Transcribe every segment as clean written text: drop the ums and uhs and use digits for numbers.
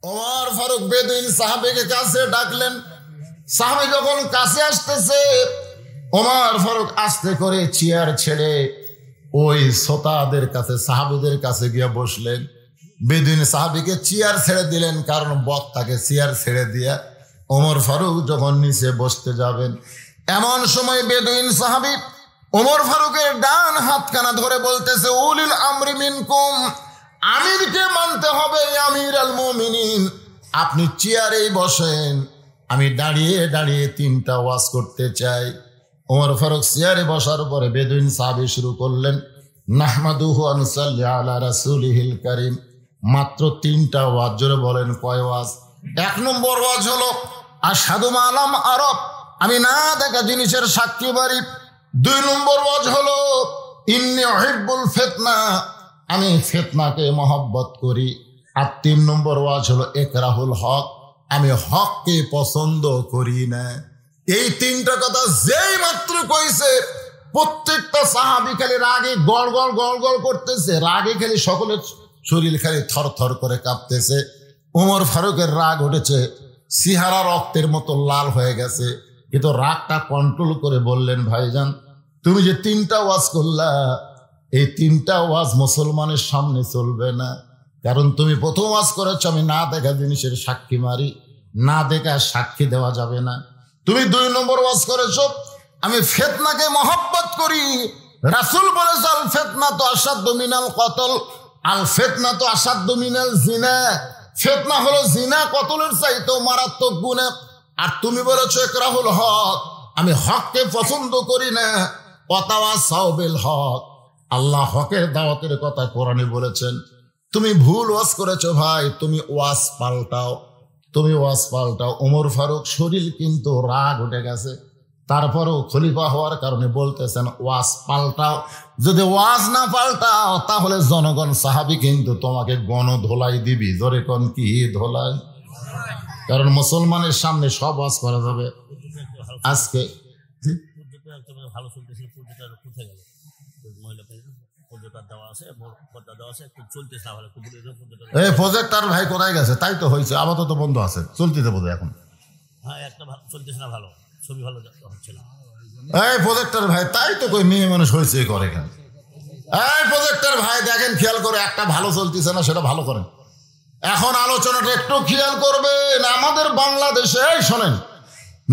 ওমর ফারুক বেদুইন সাহাবীকে কাছে ডাকলেন। সাহাবী যখন কাছে আসতেছে, ওমর ফারুক আস্তে করে চেয়ার ছেড়ে ওই শ্রোতাদের কাছে, সাহাবীদের কাছে গিয়ে বসলেন। বেদুইন সাহাবীকে চেয়ার ছেড়ে দিলেন, কারণ বক্তাকে চেয়ার ছেড়ে দিয়া ওমর ফারুক যখন নিচে বসতে যাবেন, এমন সময় বেদুইন সাহাবী ওমর ফারুকের ডান হাতখানা ধরে বলতেছে, উলিল আমরি মিনকুম, আমিরকে মানতে হবে, আমির আল মুমিনিন, আপনি চেয়ারেই বসেন, আমি দাঁড়িয়ে দাঁড়িয়ে 3টা ওয়াজ করতে চাই। ওমর ফারুক চেয়ারে বসার পরে বেদুইন সাহাবী শুরু করলেন, নাহমাদুহু ওয়া নুসাল্লি আলা রাসূলিহিল কারীম। মাত্র 3টা ওয়াজ। জোরে বলেন কয় ওয়াজ? 1 নম্বর ওয়াজ হলো আশহাদু মা লাম আরব, আমি না দেখা জিনিসের সাক্ষী বাড়ি। 2 নম্বর ওয়াজ হলো ইন্নী উহিব্বুল ফিতনা, আমি ফিতনাকে মহব্বত করি। আর 3 নম্বর ওয়াজ হলো ইকরাহুল হক, আমি হককে পছন্দ করি না। এই 3টা কথা যেই মাত্র কইছে, প্রত্যেকটা সাহাবী খালি রাগে গড় গড় গড় গড় করতেছে, রাগে খালি সকলের শরীর খালি থর থর করে কাঁপতেছে। ওমর ফারুকের রাগ উঠেছে, সিহারা রক্তের মতো লাল হয়ে গেছে, কিন্তু রাগটা কন্ট্রোল করে বললেন, ভাইজান তুমি যে 3টা ওয়াজ করলা, এই 3টা ওয়াজ মুসলমানের সামনে চলবে না। কারণ তুমি প্রথম ওয়াজ করেছ আমি না দেখা জিনিসের সাক্ষী মারি, না দেখা সাক্ষী দেওয়া যাবে না। তুমি 2 নম্বর ওয়াজ করেছ আমি ফিতনাকে মহব্বত করি, রাসূল বলেছে আল ফিতনা তো আসাদ্দু মিনাল কতল, আল ফিতনা তো আসাদ্দু মিনাল জিনা, ফিতনা হলো জিনা কতলের চাইতেও মারাত্মক গুনাহ। আর তুমি বলেছো ইকরাহুল হক, আমি হককে পছন্দ করি না। ওয়াতাওয়াসাউ বিল হক, আল্লাহ হকের দাওয়াতের কথা কোরআনে বলেছেন। তুমি ভুল ওয়াজ করেছো ভাই, তুমি ওয়াজ পাল্টাও, তুমি ওয়াজ পাল্টাও। ওমর ফারুক শরীর কিন্তু রাগ উঠে গেছে, তারপরেও খলিফা হওয়ার কারণে বলতেছেন ওয়াজ পাল্টাও, যদি ওয়াজ না পাল্টাও তাহলে জনগণ সাহাবী কিন্তু তোমাকে গণধোলাই দিবি। জোরে কোন কি ধোলাই? কারণ মুসলমানের সামনে সব ওয়াজ করা যাবে। আজকে প্রজেক্টর ভাই কোথায় গেছে? তাই তো হয়েছে, আপাতত বন্ধ আছে, চলতেছে বোধ এখন। এই প্রজেক্টর ভাই, তাই তো কই মেয়ে মানুষ হয়েছে করে কেন? এই প্রজেক্টর ভাই দেখেন, খেয়াল করে, একটা ভালো চলতেছে না, সেটা ভালো করেন। এখন আলোচনাটা একটু খেয়াল করবেন। আমাদের বাংলাদেশে শোনেন,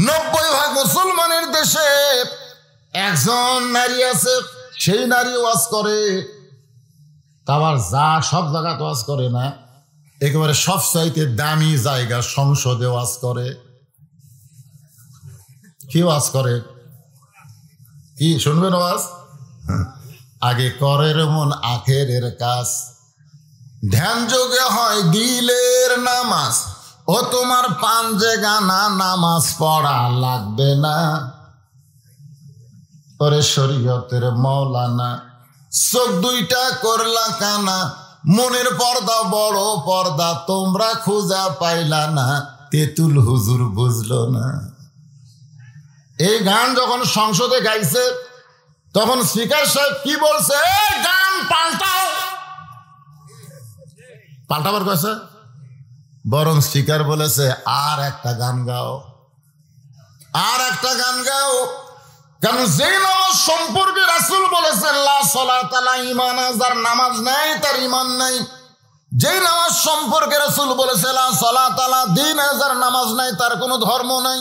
90% মুসলমানের দেশে একজন নারী আছে, সেই নারী ওয়াজ করে, আবার যা সব জায়গাতে ওয়াজ করে না, একেবারে সবচাইতে দামি জায়গা সংসদে ওয়াজ করে। কি ওয়াজ করে? কি শুনবেন ওয়াজ? আগে করের মন আখেরের কাজ, ধ্যান যোগে হয় দিলের নামাজ, ও তোমার পাঞ্জে গানা নামাজ পড়া লাগবে না। ওরে শরীয়তের মৌলানা, চোখ 2টা করলা কানা, মনের পর্দা বড় পর্দা তোমরা খুঁজা পাইলা না, তেতুল হুজুর বুঝলো না। এই গান যখন সংসদে গাইছে, তখন স্পিকার সাহেব কি বলছে? গান পাল্টাও। পাল্টাবার কয়েছে, বরং স্পিকার বলেছে আর একটা গান গাও, আর একটা গান গাও। কারণ যে নামাজ সম্পর্কে রাসূল বলেছেন লা সালাতা লা ঈমান, যার নামাজ নাই তার ঈমান নাই। যে নামাজ সম্পর্কে রাসূল বলেছেন লা সালাতা লা দীন, যার নামাজ নাই তার কোনো ধর্ম নাই।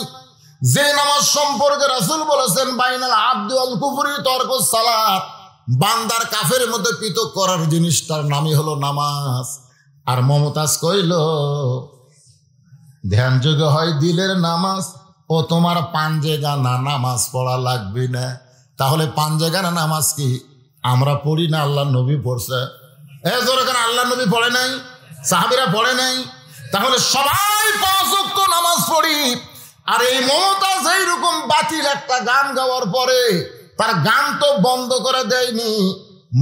যে নামাজ সম্পর্কে রাসূল বলেছেন বাইনাল আবদি ওয়াল কুফরি তরকুস সালাত, বান্দার কাফের মধ্যে পৃথক করার জিনিসটার নামই হলো নামাজ। আর মমতাজ কইল ধ্যান যোগে হয় দিলের নামাজ, ও তোমার পাঞ্জে গানা নামাজ পড়া লাগবে না। তাহলে পাঞ্জে গানা নামাজ কি আমরা পড়ি না? আল্লাহ নবী পড়ছে। জোরে আল্লাহ নবী পড়ে নাই, সাহাবীরা পড়ে নাই। তাহলে সবাই 5 ওয়াক্ত নামাজ পড়ি। আর এই মমতাজ এইরকম বাতিল একটা গান গাওয়ার পরে তার গান তো বন্ধ করে দেয়নি,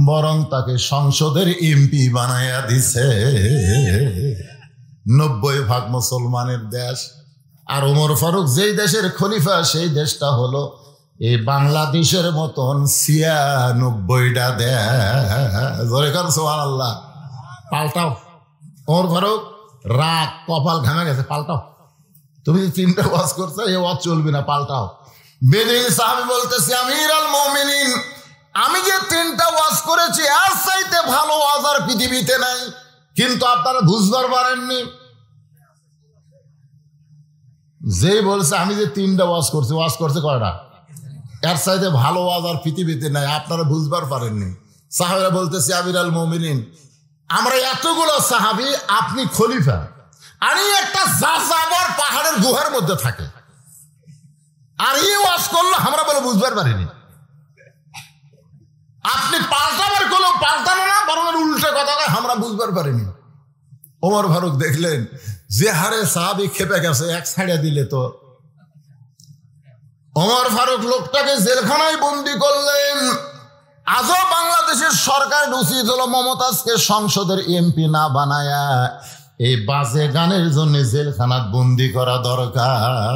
বরং তাকে সংসদের এমপি বানায়া দিছে। 90% মুসলমানের দেশ। আর ওমর ফারুক যেই দেশের খলিফা, সেই দেশটা হলো এই বাংলাদেশের মতন 96টা দেশ। জোরে কর সুবহানাল্লাহ। পাল্টাও। ওমর ফারুক রাগ, কপাল ঘামে গেছে, পাল্টাও। তুমি যে 3টা ওয়াজ করছো, এই ওয়াজ চলবে না, পাল্টাও। বেদুইন সাহাবী বলতেছে, আমির আল মুমিনিন, আমি যে 3টা ওয়াজ করেছি আর চাইতে ভালো ওয়াজ আর পৃথিবীতে নাই, কিন্তু আপনারা বুঝবার পারেননি। যেই বলছে আমি যে 3টা ওয়াজ করছি, ওয়াজ করছে কয়টা? এর চাইতে ভালো ওয়াজ আর পৃথিবীতে নাই, আপনারা বুঝবার পারেননি। সাহাবীরা বলতেছে, আমির আল মুমিনিন, আমরা এতগুলো সাহাবী, আপনি খলিফা, আমি একটা যাযাবর পাহাড়ের গুহার মধ্যে থাকে, আর এই ওয়াজ করলো আমরা বলে বুঝবার পারিনি। আপনি পাল্টাবার করলেও পাল্টানো না, বরং উল্টে কথা আমরা বুঝবার পারিনি। ওমর ফারুক দেখলেন যে হারে সাহাবী খেপে গেছে, এক ছাড়িয়ে দিলে তো। ওমর ফারুক লোকটাকে জেলখানায় বন্দি করলেন। আজও বাংলাদেশের সরকার উচিত হলো মমতাজকে সংসদের এমপি না বানায়া এই বাজে গানের জন্য জেলখানাত বন্দি করা দরকার।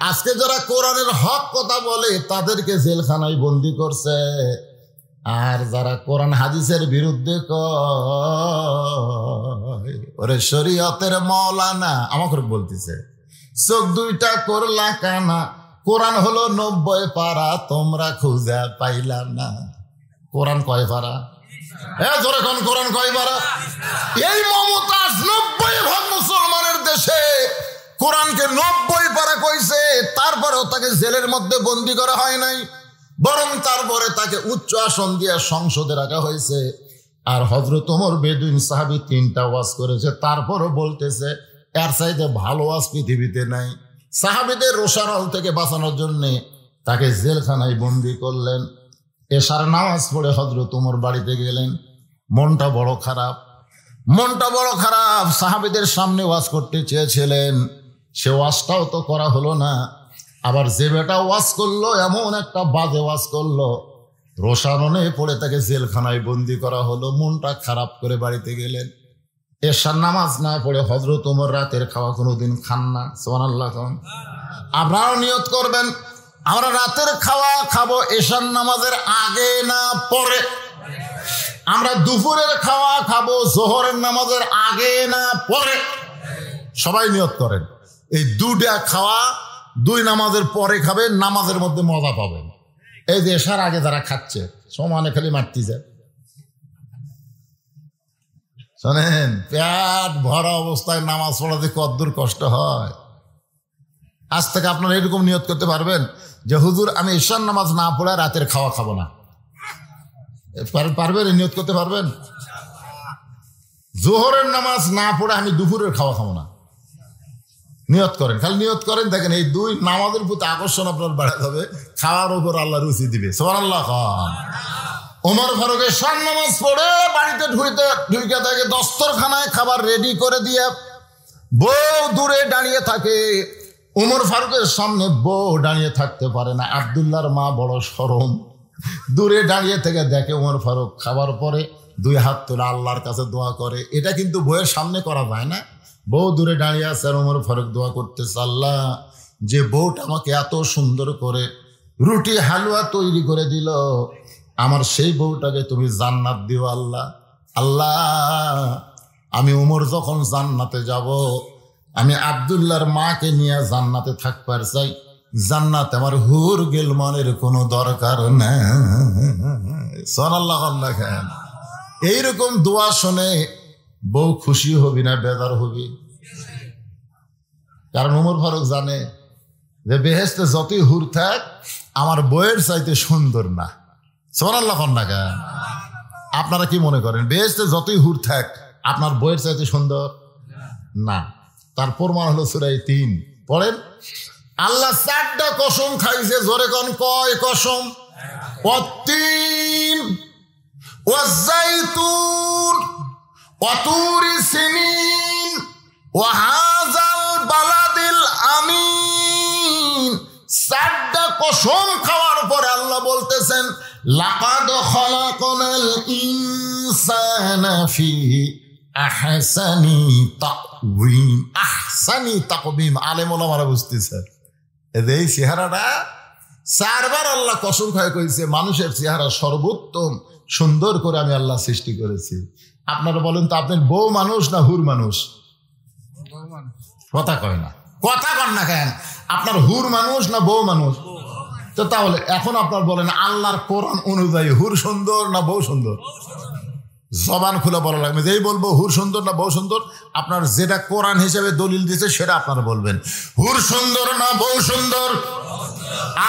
আজকে যারা কোরআনের হক কথা বলে তাদেরকে জেলখানায় বন্দি করছে, আর যারা কোরআন হাদিসের বিরুদ্ধে কয়, ওরে শরীয়তের মাওলানা আমাকে বলতেছে, চোখ 2টা করলা কানা, কোরআন হলো 90 পারা, তোমরা খুঁজে পাইলা না। কোরআন কয় পারা? জোরে কোন কোরআন কয় পারা? এই মমতাজ 90% মুসলমানের দেশে কোরআনকে 90 পারা কইছে, তারপরেও তাকে জেলের মধ্যে বন্দি করা হয় নাই, বরং তারপরে তাকে উচ্চ আসন দিয়ে সংসদে রাখা হয়েছে। আর হযরত ওমর বেদুইন সাহাবী 3টা ওয়াজ করেছে, তারপরও বলতেছে এর চাইতে ভালো ওয়াজ পৃথিবীতে নাই। সাহাবীদের রোষানল থেকে বাঁচানোর জন্য তাকে জেলখানায় বন্দি করলেন। এশার নামাজ পড়ে হযরত ওমর বাড়িতে গেলেন। মনটা বড় খারাপ, মনটা বড় খারাপ। সাহাবীদের সামনে ওয়াজ করতে চেয়েছিলেন, সে ওয়াজটাও তো করা হলো না। আবার যে বেটা ওয়াজ করলো এমন একটা বাজে ওয়াজ করলো, রোষানলে পড়ে তাকে জেলখানায় বন্দি করা হলো। মনটা খারাপ করে বাড়িতে গেলেন। এশার নামাজ না পড়ে হযরত ওমর রাতের খাওয়া কোনোদিন খান না। সুবহানাল্লাহ। আপনারাও নিয়ত করবেন, আমরা রাতের খাওয়া খাবো এশার নামাজের আগে না পরে। আমরা দুপুরের খাওয়া খাবো জোহরের নামাজের আগে না পরে। সবাই নিয়ত করেন, এই 2টা খাওয়া 2 নামাজের পরে খাবেন, নামাজের মধ্যে মজা পাবেন। এই যে এশার আগে যারা খাচ্ছে সমানে খালি মারতে যায়। শোনেন, পেট ভরা অবস্থায় নামাজ পড়াতে কতদূর কষ্ট হয়। আজ থেকে আপনারা এরকম নিয়ত করতে পারবেন যে হুজুর আমি ঈশার নামাজ না পড়ে রাতের খাওয়া খাবো না। পারবেন? নিয়ত করতে পারবেন? জোহরের নামাজ না পড়ে আমি দুপুরের খাওয়া খাবো না। নিয়ত করেন, খালি নিয়ত করেন, দেখেন এই 2 নামাজের প্রতি আকর্ষণ আপনার বাড়া যাবে, খাওয়ার উপর আল্লাহ রুচি দিবে। সুবহানাল্লাহ। ওমর ফারুকের ঈশার নামাজ পড়ে বাড়িতে ঢুকে থাকে, দস্তরখানায় খাবার রেডি করে দিয়ে বউ দূরে দাঁড়িয়ে থাকে। ওমর ফারুকের সামনে বউ দাঁড়িয়ে থাকতে পারে না। আব্দুল্লাহর মা বড় শরম, দূরে দাঁড়িয়ে থেকে দেখে ওমর ফারুক খাবার পরে 2 হাত তুলে আল্লাহর কাছে দোয়া করে। এটা কিন্তু বউয়ের সামনে করা যায় না। বউ দূরে দাঁড়িয়ে আছে আর ওমর ফারুক দোয়া করতেছে, আল্লাহ যে বউটা আমাকে এত সুন্দর করে রুটি হালুয়া তৈরি করে দিল, আমার সেই বউটাকে তুমি জান্নাত দিও আল্লাহ। আল্লাহ আমি ওমর যখন জান্নাতে যাব, আমি আব্দুল্লাহর মাকে নিয়ে জান্নাতে থাকবার চাই। জান্নাত আমার হুর গেলমানের কোনো দরকার না। সুবহানাল্লাহ। এইরকম দোয়া শুনে বউ খুশি হবি না বেজার হবি? কারণ ওমর ফারুক জানে যে বেহেশতে যতই হুর থাক আমার বউয়ের চাইতে সুন্দর না। সুবহানাল্লাহ। আপনারা কি মনে করেন বেহেশতে যতই হুর থাক আপনার বউয়ের চাইতে সুন্দর না? তার প্রমাণ হলো সূরা 3 পড়েন। আল্লাহ 4টা কসম খাইছে, জোরে কোন কয় কসম? ওয়াত-তিন ওয়াজ-যাইতুন ওয়াতুরি সিনিন ওয়া হাযাল বালাদিল আমিন। 4টা কসম খাওয়ার পরে আল্লাহ বলতেছেন, লাকাদ খালাকনাল ইনসানা ফি আহসানি তাকওয়িম। আহসানি তাকওয়িম আলেম ওলামারা বুঝতেছে, এই চেহারাটা 4বার আল্লাহ কসম খায় কইছে মানুষের চেহারা সর্বোত্তম সুন্দর করে আমি আল্লাহ সৃষ্টি করেছি। আপনারা বলেন তো, আপনি বউ মানুষ না হুর মানুষ? কথা কয় না, কথা কন না কেন? আপনার হুর মানুষ না বউ মানুষ? তো তাহলে এখন আপনার বলেন আল্লাহর কোরআন অনুযায়ী হুর সুন্দর না বউ সুন্দর? জবান খুলে বলা লাগবে, যেই বলবো হুর সুন্দর না বউ সুন্দর, আপনার যেটা কোরআন হিসেবে দলিল দিচ্ছে সেটা আপনারা বলবেন। হুর সুন্দর না বউ সুন্দর?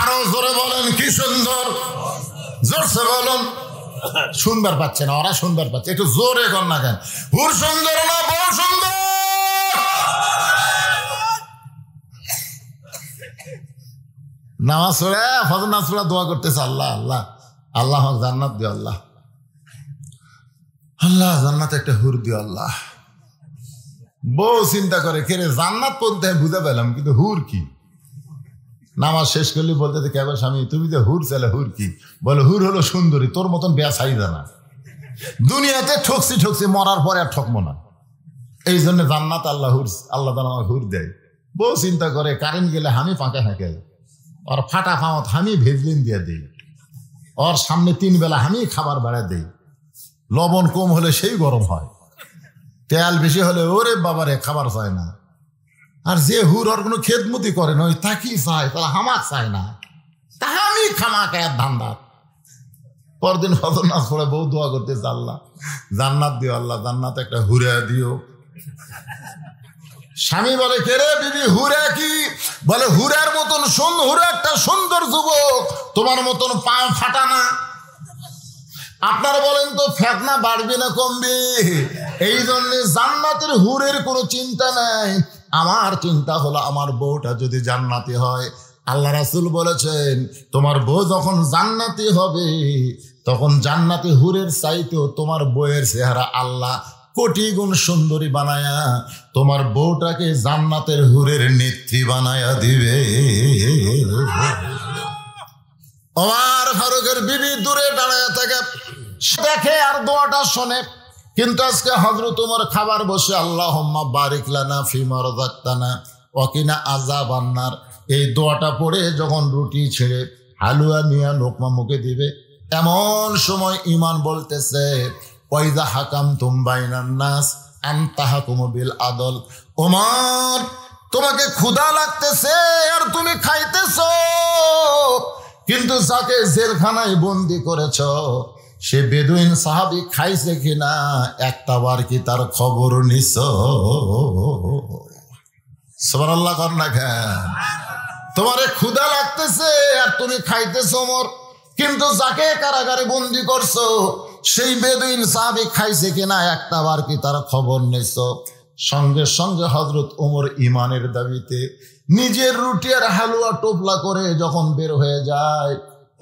আরো জোরে বলেন, কি সুন্দর? জোরসে বলুন। শুনবার পাচ্ছে না, ওরা শুনবার পাচ্ছে, একটু জোরে কর না কেন? হুর সুন্দর না বউ সুন্দর? নামাজ পড়ে ফজর নামাজ পড়ে দোয়া করতেছে, আল্লাহ আল্লাহ আল্লাহ জান্নাত দিও, আল্লাহ আল্লাহ জান্নাত একটা হুর দিও আল্লাহ। বউ চিন্তা করে, কে রে জান্নাত পড়তে বুঝে পেলাম, কিন্তু হুর কি? নামাজ শেষ করলে বলতে, কেবল স্বামী তুমি যে হুর চাইলে, হুর কি? বলে হুর হলো সুন্দরী, তোর মতন বেয়া চাহিদা না, দুনিয়াতে ঠকছি ঠকছি, মরার পরে আর ঠকবো না, এই জন্য জান্নাত আল্লাহ হুর, আল্লাহ তাআলা আমাকে হুর দেয়। বউ চিন্তা করে, কারেন্ট গেলে আমি ফাঁকে থাকে, ওর ফাটা ফাঁত আমি ভেজলিন দিয়ে দিই, ওর সামনে 3 বেলা আমি খাবার বেড়া দিই, লবণ কম হলে সেই গরম হয়, তেল বেশি হলে ওরে বাবারে খাবার চায় না। আর যে হুর ওর কোনো খেদমতি করে না, ওই তাকি চায়, তাহলে হামাক চায় না, তাহা আমি খামাকে ধান্দা। পরদিন ফজর নামাজ পড়ে বউ দোয়া করতেছে, আল্লাহ জান্নাত দিও, আল্লাহ জান্নাত একটা হুরে দিও। স্বামী বলে, কে রে বিবি হুরে কি? বলে হুরের মতন হুরে একটা সুন্দর যুবক, তোমার মতন পা ফাটা না। আপনারা বলেন তো, ফেতনা বাড়বে না কমবে? এই জন্য জান্নাতের হুরের কোনো চিন্তা নাই, আমার চিন্তা হলো আমার বউটা যদি জান্নাতি হয়। আল্লাহ রাসূল বলেছেন, তোমার বউ যখন জান্নাতি হবে, তখন জান্নাতি হুরের চাইতেও তোমার বউয়ের চেহারা আল্লাহ কোটি গুণ সুন্দরী বানায়া তোমার বউটাকে জান্নাতের হুরের নেত্রী বানায়া দিবে। ওমর ফারুকের বিবি দূরে দাঁড়ায় থাকে, দেখে আর দোয়াটা শোনে। কিন্তু আজকে হযরত ওমর খাবার বসে, আল্লাহুম্মা বারিক লানা ফিমা রাযাকতানা ওয়া কিনা আযাবান নার, এই দোয়াটা পড়ে যখন রুটি ছেড়ে হালুয়া নিয়ে লোকমা মুখে দিবে, এমন সময় ঈমান বলতেছে, ওয়াইযা হাকামতুম বাইনান নাস আন তাহকুমু বিল আদল। ওমর, তোমাকে ক্ষুধা লাগতেছে আর তুমি খাইতেছো, কিন্তু যাকে জেলখানায় বন্দি করেছ সে বেদুইন সাহাবী খাইছে কিনা একটাবার কি তার খবর নিছ? সুবহানাল্লাহ কর না কেন? তোমারে ক্ষুধা লাগতেছে আর তুমি খাইতেছো ওমর, কিন্তু যাকে কারাগারে বন্দি করছো সেই বেদুইন সাহাবী খাইছে কিনা একটাবার কি তার খবর নিছ? সঙ্গে সঙ্গে হযরত ওমর ঈমানের দাবিতে নিজের রুটি আর হালুয়া টোপলা করে যখন বের হয়ে যায়,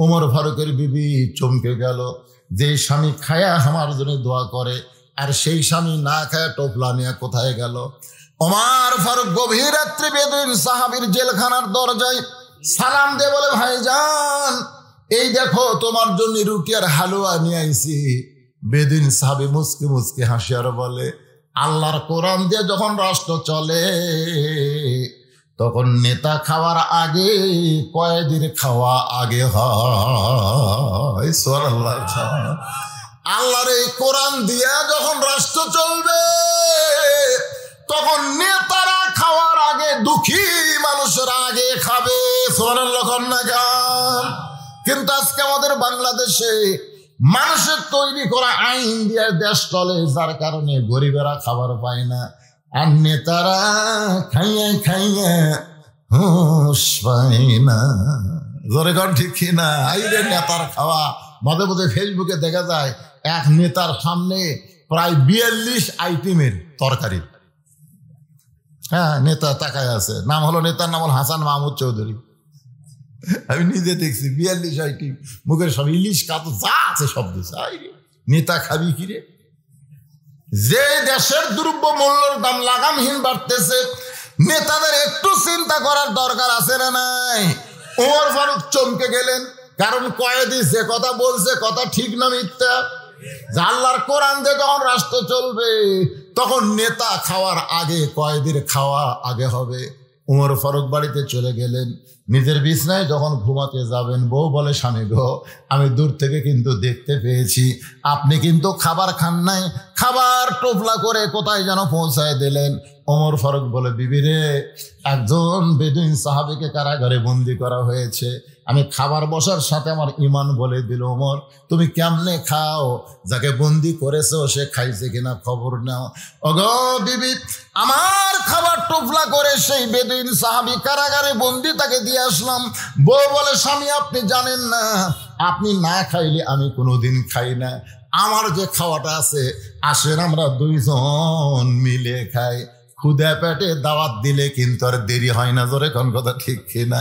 ওমর ফারুকের বিবি চমকে গেল। যে স্বামী খায়া আমার জন্য দোয়া করে আর সেই স্বামী না খায়া টোপলা নিয়ে কোথায় গেল? ওমর ফারুক গভীর রাত্রে বেদুইন সাহাবীর জেলখানার দরজায় সালাম দিয়ে বলে, ভাইজান এই দেখো তোমার জন্য রুটি আর হালুয়া নিয়ে আইছি। বেদুইন সাহাবী মুচকি মুচকি হাসি আর বলে, আল্লাহর কোরআন দিয়ে যখন রাষ্ট্র চলে তখন নেতা খাওয়ার আগে কয়েদির খাওয়া আগে হয়। সুবহানাল্লাহ। আল্লাহর এই কোরআন দিয়ে যখন রাষ্ট্র চলবে তখন নেতারা খাওয়ার আগে দুঃখী মানুষেরা আগে খাবে। সুবহানাল্লাহ। কিন্তু আজকে আমাদের বাংলাদেশে মানুষের তৈরি করা আইন দিয়ে দেশ চলে, যার কারণে গরিবেরা খাবার পায় না আর নেতারা খাইয়া খাইয়া হুঁশ পায় না। জোরে কর ঠিক কিনা? আইরে নেতার খাওয়া মাঝে মাঝে ফেসবুকে দেখা যায় এক নেতার সামনে প্রায় 42 আইটেমের তরকারি। হ্যাঁ, নেতা তাকায় আছে, নাম হলো, নেতার নাম হল হাসান মাহমুদ চৌধুরী। আমি নিজে দেখছি 42 আইটেম, মুখের সব ইলিশ কাতু যা আছে সব দিচ্ছে। নেতা খাবি কিরে? যে দেশের দ্রব্য মূল্যের দাম লাগামহীন বাড়তেছে, নেতাদের একটু চিন্তা করার দরকার আছে না নাই? ওমর ফারুক চমকে গেলেন, কারণ কয়েদি যে কথা বলছে কথা ঠিক না মিথ্যা? আল্লাহর কোরআন দিয়ে যখন রাষ্ট্র চলবে তখন নেতা খাওয়ার আগে কয়েদির খাওয়া আগে হবে। উমর ফারুক বাড়িতে চলে গেলেন। নিজের বিছনায় যখন ঘুমাতে যাবেন, বউ বলে, স্বামী গো, আমি দূর থেকে কিন্তু দেখতে পেয়েছি আপনি কিন্তু খাবার খান নাই, খাবার টোপলা করে কোথায় যেন পৌঁছায় দিলেন। ওমর ফারুক বলে, বিবি রে, একজন বেদুইন সাহাবীকে কারাগারে বন্দি করা হয়েছে, আমি খাবার বসার সাথে আমার ইমান বলে দিল, ওমর তুমি কেমনে খাও, যাকে বন্দি করেছো সে খাইছে কিনা খবর নাও। ওগো বিবি, আমার খাবার টোপলা করে সেই বেদুইন সাহাবী কারাগারে বন্দি তাকে দিয়ে আসলাম। বউ বলে, স্বামী আপনি জানেন না, আপনি না খাইলে আমি কোনোদিন খাই না, আমার যে খাওয়াটা আছে, আসেন আমরা দুইজন মিলে খাই। ক্ষুদা পেটে দাওয়াত দিলে কিন্তু আর দেরি হয় না, জোরে কোন কথা ঠিক কিনা?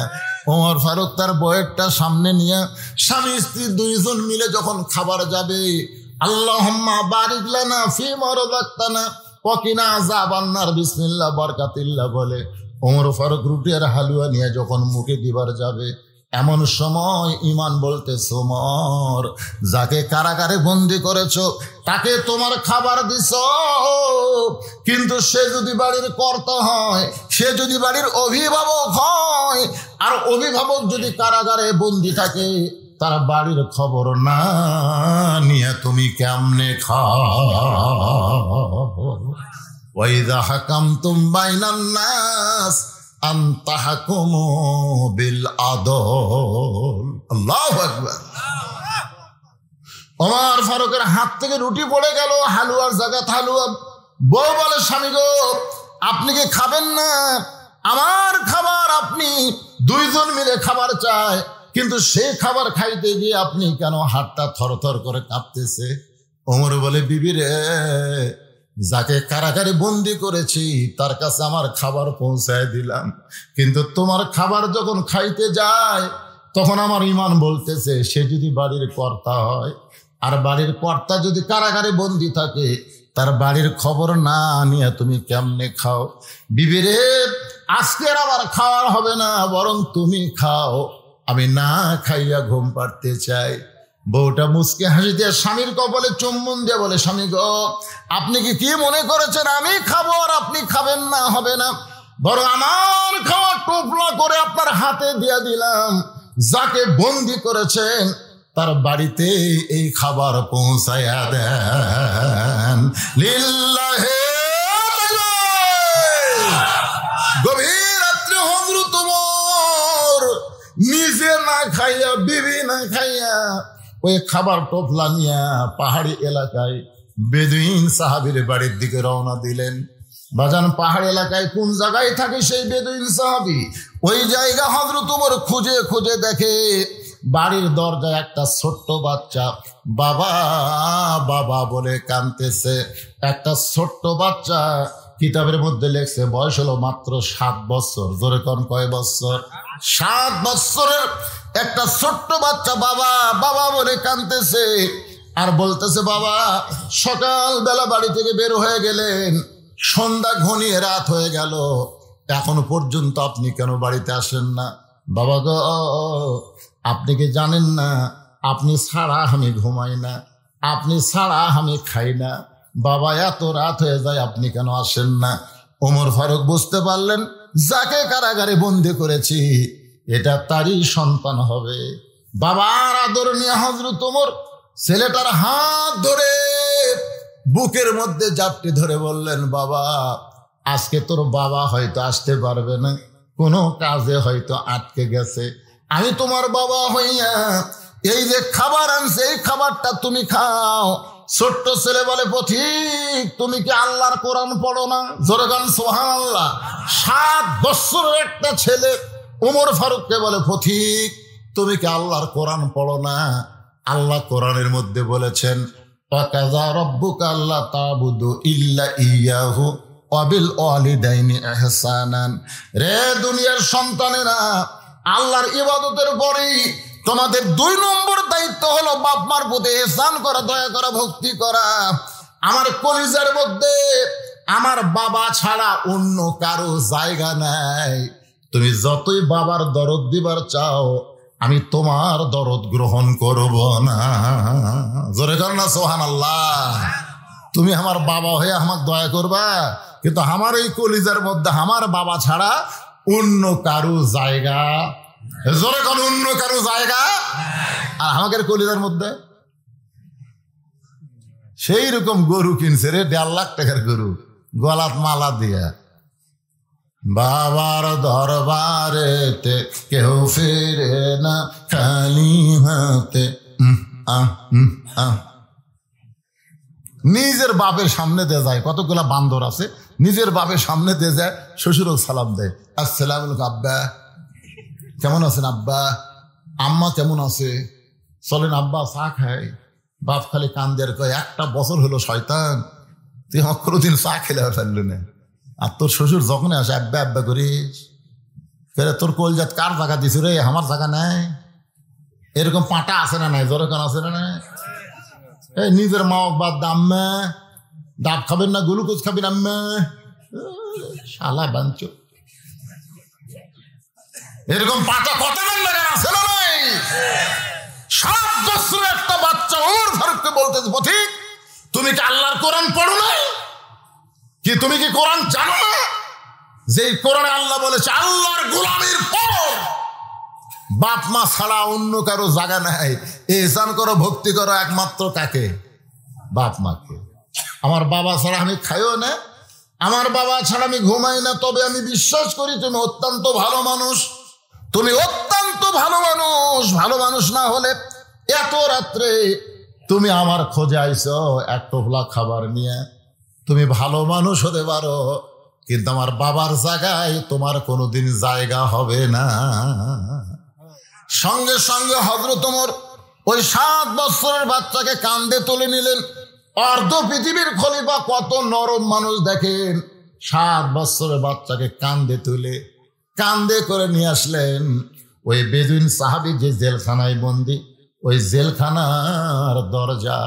ওমর ফারুক তার বউয়েরটা সামনে নিয়ে স্বামী স্ত্রী দুইজন মিলে যখন খাবার যাবে, আল্লাহুম্মা বারিক লানা ফিমা রাযাকতানা ওয়া কিনা আযাবান নার বিসমিল্লাহ বারাকাতিল্লাহ বলে ওমর ফারুক রুটি আর হালুয়া নিয়ে যখন মুখে দিবার যাবে, এমন সময় ইমান বলতেছে, ওমর যাকে কারাগারে বন্দি করেছো তাকে তোমার খাবার দিছ, কিন্তু সে যদি বাড়ির কর্তা হয়, সে যদি বাড়ির অভিভাবক হয়, আর অভিভাবক যদি কারাগারে বন্দি থাকে, তার বাড়ির খবর না নিয়ে তুমি কেমনে খাও? ওয়াইযা হাকামতুম বাইনান নাস আন তাহকুমু বিল আদল। আল্লাহু আকবার। ওমর ফারুকের হাত থেকে রুটি পড়ে গেল, হালুয়ার জায়গায় হালুয়া। বউ বলে, স্বামী গো, আপনি কি খাবেন না? আমার খাবার আপনি দুইজন মিলে খাবার চায়, কিন্তু সেই খাবার খাইতে গিয়ে আপনি কেন হাতটা থরথর করে কাঁপতেছে? ওমর বলে, বিবি রে, যাকে কারাগারে বন্দি করেছি তার কাছে আমার খাবার পৌঁছায় দিলাম, কিন্তু তোমার খাবার যখন খাইতে যায় তখন আমার ইমান বলতেছে সে যদি বাড়ির কর্তা হয়, আর বাড়ির কর্তা যদি কারাগারে বন্দি থাকে, তার বাড়ির খবর না নিয়ে তুমি কেমনে খাও? বিবি রে, আজকের আবার খাওয়ার হবে না, বরং তুমি খাও, আমি না খাইয়া ঘুম পাড়তে চাই। বউটা মুচকে হাসি দিয়ে স্বামীর কপালে চুম্বন দিয়ে বলে, স্বামী গো, আপনি কি মনে করেছেন আমি খাবো আর আপনি খাবেন না? হবে না, বরং আমার খাওয়া টোপলা করে আপনার হাতে দিয়ে দিলাম, যাকে বন্দি করেছেন তার বাড়িতে এই খাবার পৌঁছায়া দেন। লিল্লাহে গভীর রাত্রে হযরত ওমর নিজে না খাইয়া, বিবি না খাইয়া, ওই খাবার টোপলা নিয়ে পাহাড়ি এলাকায় বেদুইন সাহাবীর বাড়ির দিকে রওনা দিলেন। বাজান, পাহাড়ি এলাকায় কোন জায়গায় থাকে সেই বেদুইন সাহাবী? ওই জায়গা হযরত ওমর খুঁজে খুঁজে দেখে বাড়ির দরজায় একটা ছোট্ট বাচ্চা বাবা বাবা বলে কাঁদতেছে। একটা ছোট্ট বাচ্চা, কিতাবের মধ্যে লেখছে বয়স হলো মাত্র 7 বছর। জোরে কোন কয় বছর? 7 বছরের একটা ছোট্ট বাচ্চা বাবা বাবা বলে কাঁদতেছে আর বলতেছে, বাবা সকালবেলা বাড়ি থেকে বের হয়ে গেলেন, সন্ধ্যা ঘনিয়ে রাত হয়ে গেল, এখনো পর্যন্ত আপনি কেন বাড়িতে আসেন না? বাবা গো, আপনি কি জানেন না, আপনি ছাড়া আমি ঘুমাই না, আপনি ছাড়া আমি খাই না, বাবা এত রাত হয়ে যায়, আপনি কেন আসেন না? ওমর ফারুক বুঝতে পারলেন যাকে কারাগারে বন্দি করেছি এটা তারই সন্তান হবে। বাবার আদর নিয়ে হযরত ওমর ছেলেটার হাত ধরে বুকের মধ্যে জাপটে ধরে বললেন, বাবা আজকে তোর বাবা হয়তো আসতে পারবে না, কোনো কাজে হয়তো আটকে গেছে, আমি তোমার বাবা হইয়া এই যে খাবার আনছে এই খাবারটা তুমি খাও। ছোট্ট ছেলে বলে, পথিক তুমি কি আল্লাহর কোরআন পড়ো না? জোরে গান সুবহানাল্লাহ। 7 বছরের একটা ছেলে ওমর ফারুককে বলে, পথিক তুমি কি আল্লাহর কোরআন পড়ো না? আল্লাহ কোরআনের মধ্যে বলেছেন, ওয়াকাযা রাব্বুকা আল্লা তা'বুদু ইল্লা ইয়াহু ওয়া বিল ওয়ালিদাইনি ইহসানান। রে দুনিয়ার সন্তানেরা, আল্লাহর ইবাদতের পরেই তোমাদের 2 নম্বর দায়িত্ব হলো বাপ মার প্রতি ইহসান করা, দয়া করা, ভক্তি করা। আমার কলিজার মধ্যে আমার বাবা ছাড়া অন্য কারো জায়গা নাই। তুমি যতই বাবার দরদ দিবার চাও, আমি তোমার দরদ গ্রহণ করব না। জোরে কর না সুবহানাল্লাহ। তুমি আমার বাবা হয়ে আমাকে দয়া করবা, কিন্তু আমার এই কলিজার মধ্যে আমার বাবা ছাড়া অন্য কারো জায়গা, জোরে কোন অন্য কারো জায়গা। আর আমাদের কলিজার মধ্যে সেই রকম গরু কিনছে রে, 1.5 লাখ টাকার গরু, গলাত মালা দিয়া। বাবার দরবারেতে কেউ ফিরে না খালি হাতে। নিজের বাপের সামনে দিয়ে যায়, কতগুলা বান্দর আছে, নিজের বাপের সামনে দিয়ে যায়, শ্বশুরও সালাম দেয়, আসসালাম আলাইকুম আব্বা, কেমন আছেন আব্বা, আম্মা কেমন আছে, চলেন আব্বা চা খায়। বাপ খালি কান দিয়ে কয়, 1টা বছর হলো শয়তান, তুই আমার কোনোদিন চা খেলে ফেললি না। আর তোর শ্বশুর যখন আসে আব্বা আব্বা করিস, তোর কলজাত কার জায়গা দিছ রে, আমার জায়গা নাই। এরকম পাটা আছে না নাই, জোরে কান আছে না নাই? এই নিজের মা বাদ দাম্মা, ডাব খাবেন না গ্লুকোজ খাবেন আম্মা, শালা বাঞ্চ। এরকম পাটা কত আছে না নাই? 7 বছরের একটা বাচ্চা ওমর ফারুককে বলতেছে, পথিক তুমি কি আল্লাহর কোরআন পড়ো নাই? কি তুমি কি কোরআন জানো না? যে কোরআনে আল্লাহ বলেছে আল্লাহর গোলামির পর বাপ মা ছাড়া অন্য কারো জায়গা নাই, ইহসান করো ভক্তি করো একমাত্র কাকে? বাপ মাকে। আমার বাবা ছাড়া আমি খাইও না, আমার বাবা ছাড়া আমি ঘুমাই না, তবে আমি বিশ্বাস করি তুমি অত্যন্ত ভালো মানুষ, তুমি অত্যন্ত ভালো মানুষ। ভালো মানুষ না হলে এত রাত্রে তুমি আমার খোঁজে আইছো 1 টোপলা খাবার নিয়ে। তুমি ভালো মানুষ হতে পারো, কিন্তু আমার বাবার জায়গায় তোমার কোনোদিন জায়গা হবে না। সঙ্গে সঙ্গে হযরত ওমর ওই 7 বছরের বাচ্চাকে কান্দে তুলে নিলেন। অর্ধ পৃথিবীর খলিফা কত নরম মানুষ দেখেন, 7 বছরের বাচ্চাকে কান্দে তুলে কান্দে করে নিয়ে আসলেন ওই বেদুইন সাহাবী যে জেলখানায় বন্দি, ওই জেলখানার দরজা।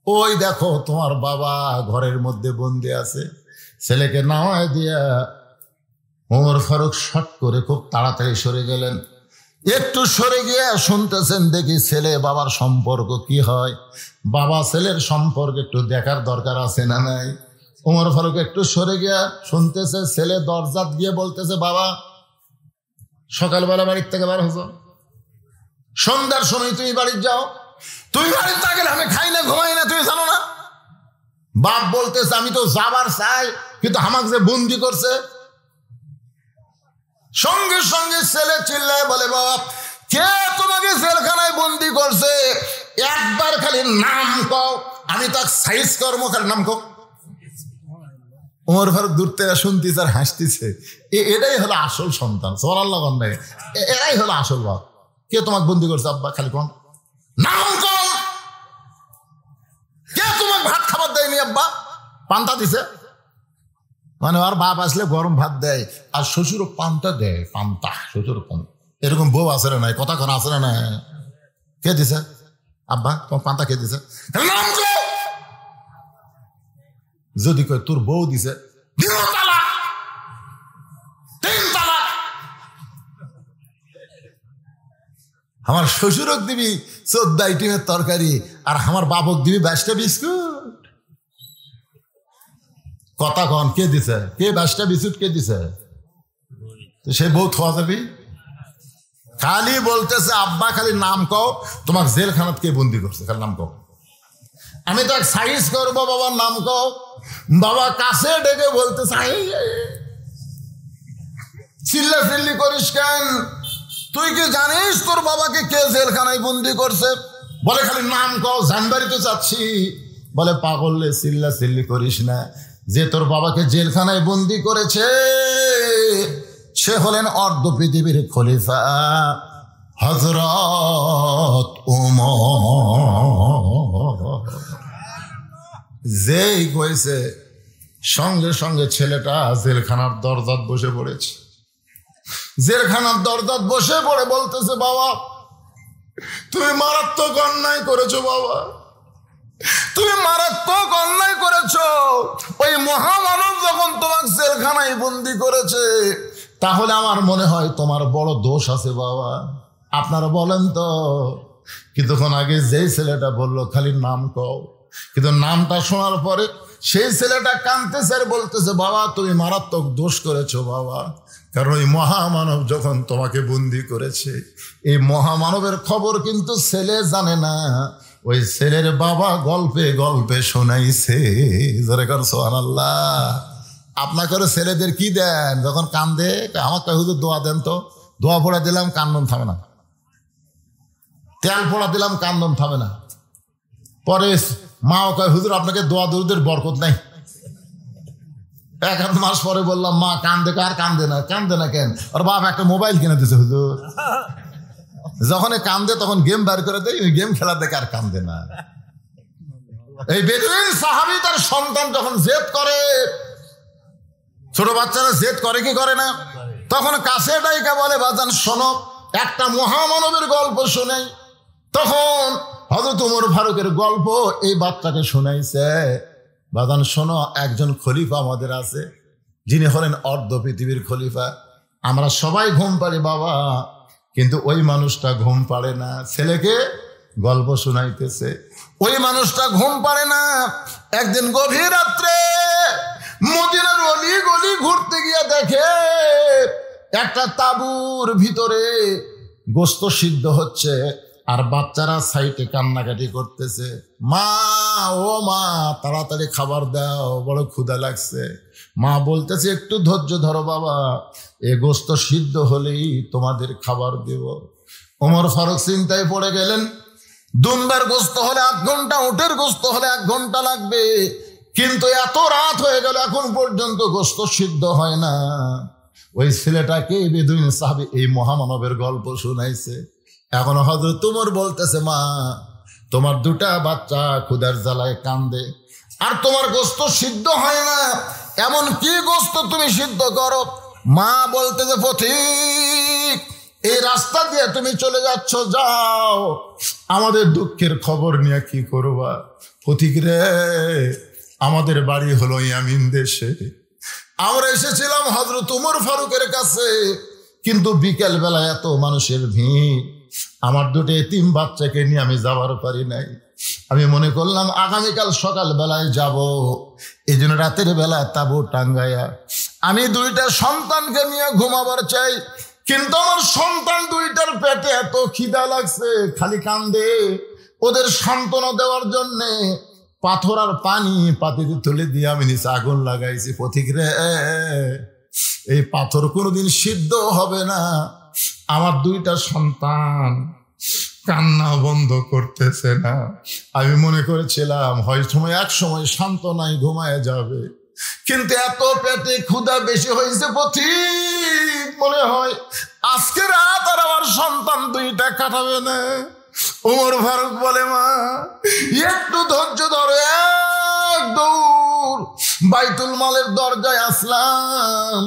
ওই দেখো তোমার বাবা ঘরের মধ্যে বন্দি আছে। ছেলেকে নামায় দিয়া ওমর ফারুক শট করে খুব তাড়াতাড়ি সরে গেলেন। একটু সরে গিয়ে শুনতেছেন, দেখি ছেলে বাবার সম্পর্ক কি হয়, বাবা ছেলের সম্পর্ক একটু দেখার দরকার আছে না নাই। ওমর ফারুক একটু সরে গিয়া শুনতেছে, ছেলে দরজাত গিয়ে বলতেছে, বাবা সকালবেলা বাড়ির থেকে বার হছো, সন্ধ্যার সময় তুমি বাড়ি যাও, তুমি বাড়ির থাকলে আমি খাই না ঘুমাই না, তুমি জানো না? বাপ বলতেছে, আমি তো যাবার চাই, কিন্তু আমাকে যে বন্দি করছে। সঙ্গে সঙ্গে ছেলে চিল্লায় বলে, বাবা কে তোমাকে জেলখানায় বন্দি করছে? একবার খালি নাম কও, আমি তো সাইজ কর্ম, খালি নাম কও। ওমর ফারুক দূর থেকে শুনতেছে আর হাসতেছে। এটাই হলো আসল সন্তান, সুবহানাল্লাহ। এরাই হলো আসল বাপ। কে তোমাকে বন্দি করছে আব্বা? খালি কোন নাম কও। কে তোমাকে ভাত খাবার দেয়নি আব্বা? পান্তা দিছে। মানে ওর বাপ আসলে গরম ভাত দেয়, আর শ্বশুরও পান্তা দেয়, পান্তা, শ্বশুর পান্তা। এরকম বউ আছে না নাই? কথা আছে না নাই? কে দিছে আব্বা তোমার পান্তা? কে দিছে? নাম কও। যদি কয় তোর বউ দিছে, 2 তালাক 3 তালাক। আমার শ্বশুরক দিবি 14 আইটেমের তরকারি, আর আমার বাপক দিবি 22টা বিস্কুট। কথা কন, কে দিছে? কে 22টা বিস্কুট কে দিছে? সে বউ থোয়া যাবি? খালি বলতেছে, আব্বা খালি নাম কও, তোমার জেলখানাত কে বন্দি করছে? খালি নাম কও। আমি তো সাইজ করবো, বাবার নাম কও। বাবা কাছে ডেকে বলতে চাই, চিল্লা চিল্লি করিস কেন? তুই কি জানিস তোর বাবাকে কে জেলখানায় বন্দি করছে? বলে খালি নাম কও, জানবারই তো চাচ্ছি। বলে পাগললে চিল্লা চিল্লি করিস না, যে তোর বাবাকে জেলখানায় বন্দি করেছে সে হলেন অর্ধ পৃথিবীর খলিফা হযরত ওমর। যেই কইছে সঙ্গে সঙ্গে ছেলেটা জেলখানার দরজাত বসে পড়েছে। জেলখানার দরজাত বসে পড়ে বলতেছে, বাবা তুমি মারাত্মক অন্যায় করেছো, বাবা তুমি মারাত্মক অন্যায় করেছো। ওই মহামানব যখন তোমাকে জেলখানায় বন্দি করেছে, তাহলে আমার মনে হয় তোমার বড় দোষ আছে বাবা। আপনারা বলেন তো। কিছুক্ষণ আগে যেই ছেলেটা বললো খালি নাম কও, কিন্তু নামটা শোনার পরে সেই ছেলেটা কাঁদতেছে আর বলতেছে, বাবা তুমি মারাত্মক দোষ করেছো বাবা, কারণ ওই মহামানব যখন তোমাকে বন্দি করেছে, এই মহামানবের খবর কিন্তু ছেলে জানে না, ওই ছেলের বাবা গল্পে গল্পে শোনাইছে। জোরে কর সুবহানাল্লাহ। আপনাকে ছেলেদের কি দেন যখন কান্দে? আমাকে হুজুর দোয়া দেন তো। দোয়া পড়া দিলাম, কান্দন থামে না। তেল পড়া দিলাম, কান্দন থামে না। পরে মাও কয়, হুজুর আপনাকে দোয়া দরুদের বরকত নাই। এক আধ মাস পরে বললাম, মা কান্দে, আর কান্দে না। কান্দে না কেন? আর বাপ একটা মোবাইল কিনে দিছে হুজুর। যখন কান্দে তখন গেম বার করে দেয়, ওই গেম খেলা দেখে আর কান্দে না। এই বেদুইন সাহাবী তার সন্তান যখন জেদ করে, ছোট বাচ্চারা জেদ করে কি করে না, তখন কাছে ডাইকা বলে, বাজান শোনো, একটা মহামানবের গল্প শোনাই। তখন হযরত ওমর ফারুকের গল্প এই বাচ্চাকে শোনাইছে। বাজান শোনো, একজন খলিফা আমাদের আছে, যিনি হলেন অর্ধ পৃথিবীর খলিফা। আমরা সবাই ঘুম পাড়ি বাবা, কিন্তু ওই মানুষটা ঘুম পাড়ে না। ছেলেকে গল্প শোনাইতেছে, ওই মানুষটা ঘুম পাড়ে না। একদিন গভীর রাত্রে মদিনার অলি গলি ঘুরতে গিয়ে দেখে একটা তাঁবুর ভিতরে গোশত সিদ্ধ হচ্ছে, আর বাচ্চারা সাইটে কান্নাকাটি করতেছে, মা ও মা তাড়াতাড়ি খাবার দাও, বড় ক্ষুধা লাগছে। মা বলতেছে, একটু ধৈর্য ধরো বাবা, এ গোশত সিদ্ধ হলেই তোমাদের খাবার দেব। ওমর ফারুক চিন্তায় পড়ে গেলেন, দুম্বার গোশত হলে 8 ঘন্টা, উটের গোশত হলে 1 ঘন্টা লাগবে, কিন্তু এত রাত হয়ে গেল এখন পর্যন্ত গোশত সিদ্ধ হয় না। ওই ছেলেটাকে বেদুইন সাহাবী এই মহামানবের গল্প শুনাইছে। এখন হযরত ওমর বলতেছে, মা তোমার 2টা বাচ্চা ক্ষুধার জ্বালায় কান্দে, আর তোমার গোশত সিদ্ধ হয় না, এমন কি গোশত তুমি সিদ্ধ করো? মা বলতেছে, পথিক এই রাস্তা দিয়ে তুমি চলে যাচ্ছ, যাও, আমাদের দুঃখের খবর নিয়ে কি করবা? পথিক রে, আমাদের বাড়ি হলো ইয়ামিন দেশে, আমরা এসেছিলাম হযরত ওমর ফারুকের কাছে, কিন্তু বিকেল বেলা এত মানুষের ভিড়, আমার 2টো এতিম বাচ্চাকে নিয়ে আমি যাবার পারি নাই। আমি মনে করলাম আগামীকাল সকাল বেলায় যাব, এই জন্য রাতের বেলা তাঁবু টাঙ্গাইয়া আমি 2টা সন্তানকে নিয়ে ঘুমাবার চাই, কিন্তু আমার সন্তান 2টার পেটে এত খিদা লাগছে, খালি কান্দে। ওদের সান্ত্বনা দেওয়ার জন্যে পাথর আর পানি পাতিতে তুলে দিয়ে আমি নিচে আগুন লাগাইছি। পথিক রে, এই পাথর কোনোদিন সিদ্ধ হবে না, আমার 2টা সন্তান কান্না বন্ধ করতেছে না। আমি মনে করেছিলাম হয়তো এক সময় সান্ত্বনায় ঘুমায় যাবে, কিন্তু এত পেটে ক্ষুধা বেশি হয়েছে পথিক, মনে হয় আজকে রাত আর আমার সন্তান 2টা কাটাবে না। ওমর ফারুক বলে, মা একটু ধৈর্য ধরো। এক দৌড় বাইতুল মালের দরজায় আসলাম,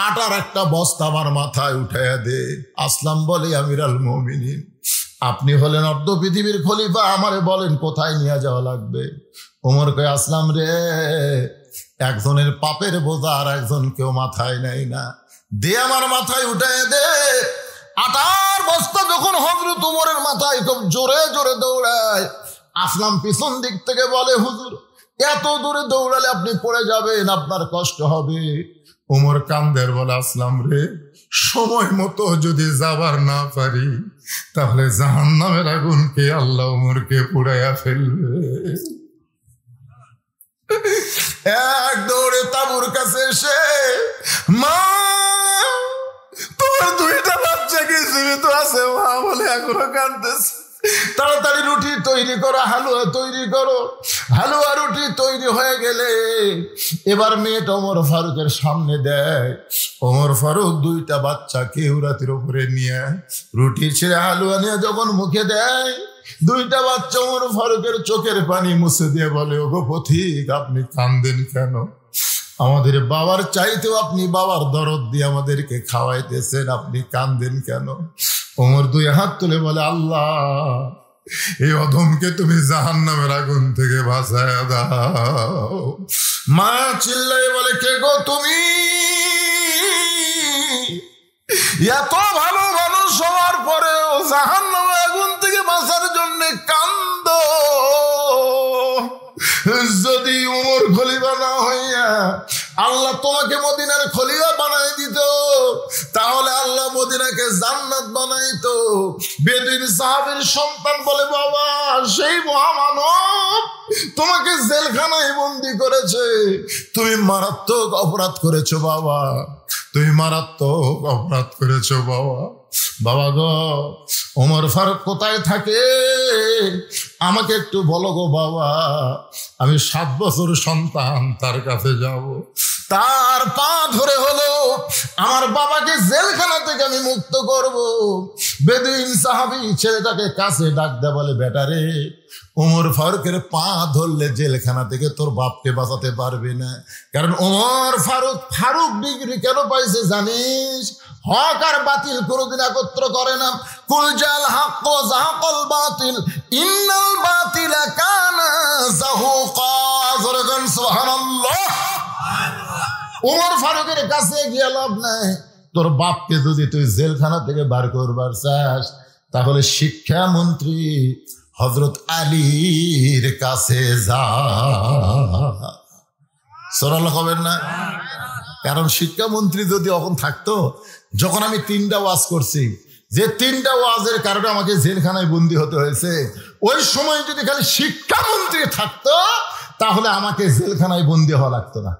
আটার একটা বস্তা আমার মাথায় উঠাইয়া দে। আসলাম বলে, আমিরাল মুমিনিন, আপনি হলেন অর্ধ পৃথিবীর খলিফা, আমারে বলেন কোথায় নিয়ে যাওয়া লাগবে। ওমর কয়, আসলাম রে, একজনের পাপের বোঝা আর একজন কেউ মাথায় নেয় না, দে আমার মাথায় উঠাইয়া দে। আটার বস্তা যখন হযরত ওমরের মাথায় খুব জোরে জোরে দৌড়ায়, আসলাম পিছন দিক থেকে বলে, হুজুর এত দূরে দৌড়ালে আপনি পড়ে যাবেন, আপনার কষ্ট হবে। ওমর কান্দের বলে, আসলাম রে, সময় মতো যদি যাবার না পারি তাহলে জাহান্নামের আগুনকে আল্লাহ ওমরকে পুড়াইয়া ফেলবে। এক দৌড়ে তাঁবুর কাছে এসে, মা তোমার 2টা বাচ্চা কি জীবিত আছে? মা বলে, এখনো কাঁদতেছে। তাড়াতাড়ি রুটি তৈরি করো, হালুয়া তৈরি করো। হালুয়া রুটি তৈরি হয়ে গেলে এবার মেয়েটা ওমর ফারুকের সামনে দেয়। ওমর ফারুক 2টা বাচ্চাকে উরাতির উপরে নিয়ে রুটি ছেড়ে হালুয়া নিয়ে যখন মুখে দেয়, 2টা বাচ্চা ওমর ফারুকের চোখের পানি মুছে দিয়ে বলে, ওগো পথিক, আপনি কাঁদেন কেন? আমাদের বাবার চাইতেও আপনি বাবার দরদ দিয়ে আমাদেরকে খাওয়াইতেছেন, আপনি কাঁদেন কেন? ওমর 2 হাত তুলে বলে, আল্লাহ এই অধমকে তুমি জাহান্নামের আগুন থেকে বাঁচায়া দাও। মা চিল্লাই বলে, কে গো তুমি? এত ভালো মানুষ হওয়ার পরেও জাহান্নামের আগুন থেকে বাঁচার জন্য কান্দো? যদি ওমর খলিফা আল্লাহ তোমাকে মদিনার খলিফা বানাই দিত, তাহলে আল্লাহ মদিনাকে জান্নাত বানাইতো। বেদুইন সাহাবীর সন্তান বলে, বাবা সেই মহামানব তোমাকে জেলখানায় বন্দি করেছে, তুমি মারাত্মক অপরাধ করেছো বাবা, তুমি মারাত্মক অপরাধ করেছো বাবা। বাবা গো, ওমর ফারুক কোথায় থাকে আমাকে একটু বলো গো বাবা, আমি 7 বছর সন্তান তার কাছে যাব, তার পা ধরে হলো আমার বাবাকে জেলখানা থেকে আমি মুক্ত করব। বেদুইন সাহাবী ছেলেটাকে কাছে ডাক দেয়, বলে বেটারে, ওমর ফারুকের পা ধরলে জেলখানা থেকে তোর বাপকে বাঁচাতে পারবে না, কারণ ওমর ফারুক ডিগ্রি কেন পাইছে জানিস? হক আর বাতিল কোনদিন একত্র করে না। কুল জাল হক ওয়া যাহাকাল বাতিল ইন্নাল বাতিলা কানা যাহুকা। সুবহানাল্লাহ। ওমর ফারুকের কাছে গিয়ে লাভ নাই। তোর বাপকে যদি তুই জেলখানা থেকে বার করবার চাস, তাহলে শিক্ষামন্ত্রী হযরত আলীর কাছে যা। সুবহানাল্লাহ কবেন না? কারণ শিক্ষামন্ত্রী যদি এখন থাকতো, যখন আমি 3টা ওয়াজ করছি, যে 3টা ওয়াজের কারণে আমাকে জেলখানায় বন্দী হতে হয়েছে, ওই সময় যদি খালি শিক্ষামন্ত্রী থাকতো তাহলে আমাকে জেলখানায় বন্দী হওয়া লাগতো না।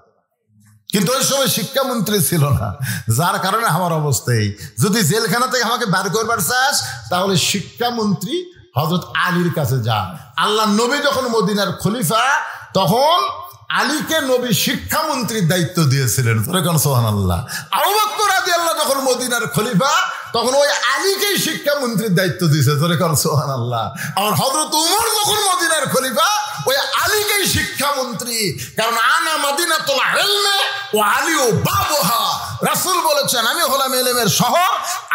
কিন্তু ওই সময় শিক্ষামন্ত্রী ছিল না, যার কারণে আমার অবস্থায়। যদি জেলখানা থেকে আমাকে বার করবার চাস, তাহলে শিক্ষামন্ত্রী হযরত আলীর কাছে যা। আল্লাহ নবী যখন মদিনার খলিফা, তখন আলীকে নবী শিক্ষামন্ত্রীর দায়িত্ব দিয়েছিলেন। সুবহানাল্লাহ। আবু বকর রাদিয়াল্লাহু যখন মদিনার খলিফা, তখন ওই আলীকেই শিক্ষামন্ত্রীর দায়িত্ব দিয়েছে। সুবহানাল্লাহ। আর হযরত উমর যখন মদিনার খলিফা, ওই আলীকেই শিক্ষামন্ত্রী, কারণ আনা মাদিনাতুল ইলমি ওয়া আলীউ বাবুহা। রাসূল বলেছেন, আমি হলাম ইলমের শহর,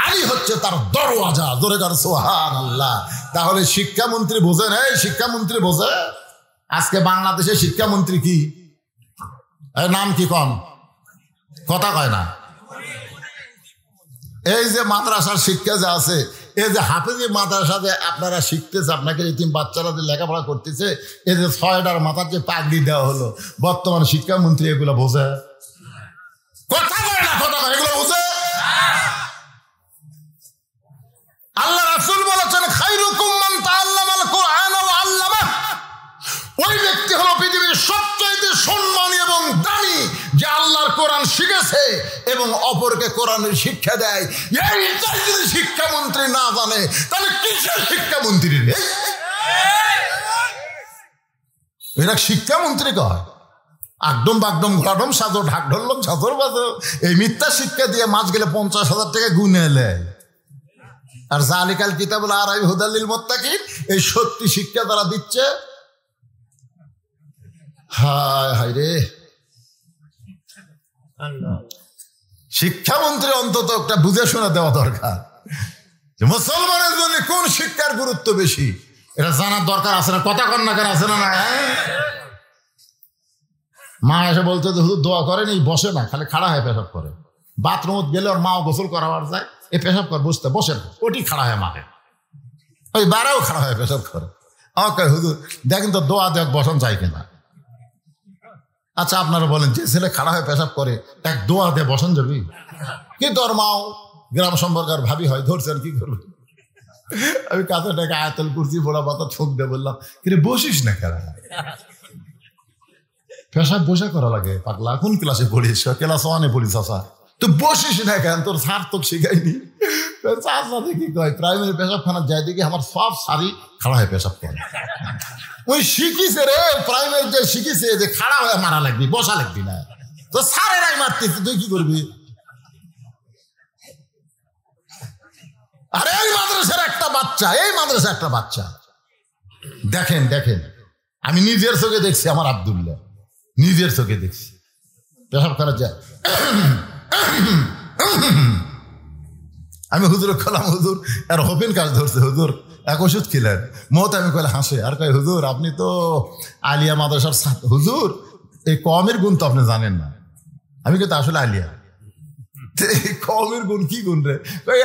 আলী হচ্ছে তার দরওয়াজা। জোরে কার সুবহানাল্লাহ। তাহলে শিক্ষামন্ত্রী বোঝেন, এই শিক্ষামন্ত্রী বোঝে। আজকে বাংলাদেশের শিক্ষামন্ত্রী কি নাম কি কম কথা কয় না? এই যে মাদ্রাসার শিক্ষা যে আছে, এই যে হাফেজি মাদ্রাসা যে আপনারা শিখতেছে, আপনাকে এতিম বাচ্চারা যে লেখাপড়া করতেছে, এই যে 6টার মাথার যে পাগড়ি দেওয়া হলো, বর্তমান শিক্ষামন্ত্রী এগুলো বোঝে? কথা কয় না, কথা কয়, এগুলো বোঝে? আল্লাহ রাসূল বলেছেন, খায়রুকুম মান তাআল্লামাল কুরআন ওয়া আল্লামাহ। ওই ব্যক্তি হলো পৃথিবীর সবচেয়ে সম্মানী এবং দামি, যে আল্লাহর কোরআন শিখেছে এবং অপরকে কোরআনের শিক্ষা দেয়। এইটাই যদি শিক্ষামন্ত্রী না জানে, তাহলে কিসের শিক্ষামন্ত্রী? এরা শিক্ষামন্ত্রী কয়? আকডম বাগডম ঘাডম সাজো ঢাক ঢোলক ঝাঁঝর বাজো, এই মিথ্যা শিক্ষা দিয়ে মাস গেলে 50,000 টাকা গুনে এলে। আর জালিকাল কিতাবুল আরাইব হুদাল লিল মুত্তাকিন, এই সত্যি শিক্ষা তারা দিচ্ছে। হায় হায় রে, শিক্ষামন্ত্রী অন্তত একটা বুঝে শুনে দেওয়া দরকার যে মুসলমানের জন্য কোন শিক্ষার গুরুত্ব বেশি, এটা জানার দরকার আছে না? কথা কন্যাকার আছে না? না, মা এসে বলতে হুজুর দোয়া করেনি, বসে না, খালি খাড়া হয়ে পেশাব করে। বাথরুমত গেলে ওর মাও গোসল করাবার যায়, এই পেশাব কর, বুঝতে বসে না, ওটি খাড়া হয়ে মারে, ওই বারাও খাড়া হয়ে পেশাব করে। আমাকে হুজুর দেখেন তো দোয়া দেখ বসন চাই কিনা। আচ্ছা আপনারা বলেন, যে ছেলে খাড়া হয়ে পেশাব করে, এক দোয়া দিয়ে বসন যাবি? কি তোর মাও গ্রাম সম্পর্কের ভাবি হয়, ধরছেন কি করবে? আমি কাছে টাকা আয়াতুল কুরসি বড় বাতা ঠোক দিয়ে বললাম, কিন্তু বসিস না কেন? পেশাব বসে করা লাগে পাগলা, কোন ক্লাসে পড়িস? ক্লাস 1-এ পড়িস। আসা তো বসিস না কেন? তোর সার তো শিখাইনি। চাষা দেখি কয় প্রাইমারি পেশাবখানা যায় দেখি আমার সব সারি খাড়া হয়ে পেশাব করে। ওই শিখিছে রে, প্রাইমারি যে শিখিছে যে খাড়া হয়ে মারা লাগবি, বসা লাগবি না, তো সারেরাই মারতেছি, তুই কি করবি? আরে এই মাদ্রাসার একটা বাচ্চা, এই মাদ্রাসার একটা বাচ্চা, দেখেন দেখেন, আমি নিজের চোখে দেখছি, আমার আব্দুল্লাহ নিজের চোখে দেখছি পেশাব করা যায়। আমি হুজুর খেলাম, হুজুর আর হপিন কাজ ধরছে, হুজুর এক ওষুধ খেলেন মত। আমি কইলে হাসে আর কয়, হুজুর আপনি তো আলিয়া মাদ্রাসার ছাত্র, হুজুর এই কমের গুণ তো আপনি জানেন না। আমি কিন্তু আসলে আলিয়া, কমের গুণ কি গুণ রে?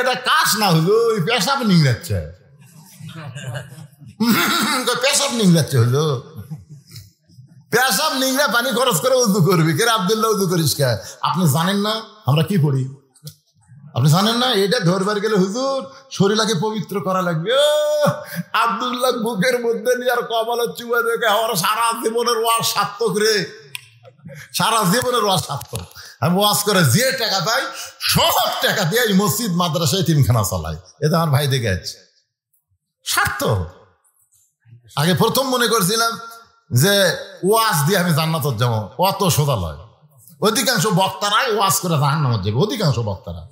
এটা কাশ না হুজুর, পেশাব নিংড়াচ্ছে, পেশাব নিংড়াচ্ছে হুজুর। পেশাব নিংড়া পানি খরচ করে উজু করবি, কে আব্দুল্লাহ উজু করিস কে? আপনি জানেন না আমরা কি পড়ি? আপনি জানেন না এটা ধরবার গেলে হুজুর শরীরকে পবিত্র করা লাগবে। আব্দুল্লাহ বুকের মধ্যে নিয়ে আর কপালের চুবা দেখে আমার সারা জীবনের ওয়াজ সার্থক রে, সারা জীবনের ওয়াজ সার্থক। আমি ওয়াজ করে যে টাকা পাই সব টাকা দিয়ে এই মসজিদ মাদ্রাসায় তিনখানা চালাই, এটা আমার ভাই দেখে আছে সার্থক। আগে প্রথম মনে করছিলাম যে ওয়াজ দিয়ে আমি জান্নাতত যাবো, অত সোজা লয়। অধিকাংশ বক্তারাই ওয়াজ করে জাহান্নামত যাবে, অধিকাংশ বক্তারা।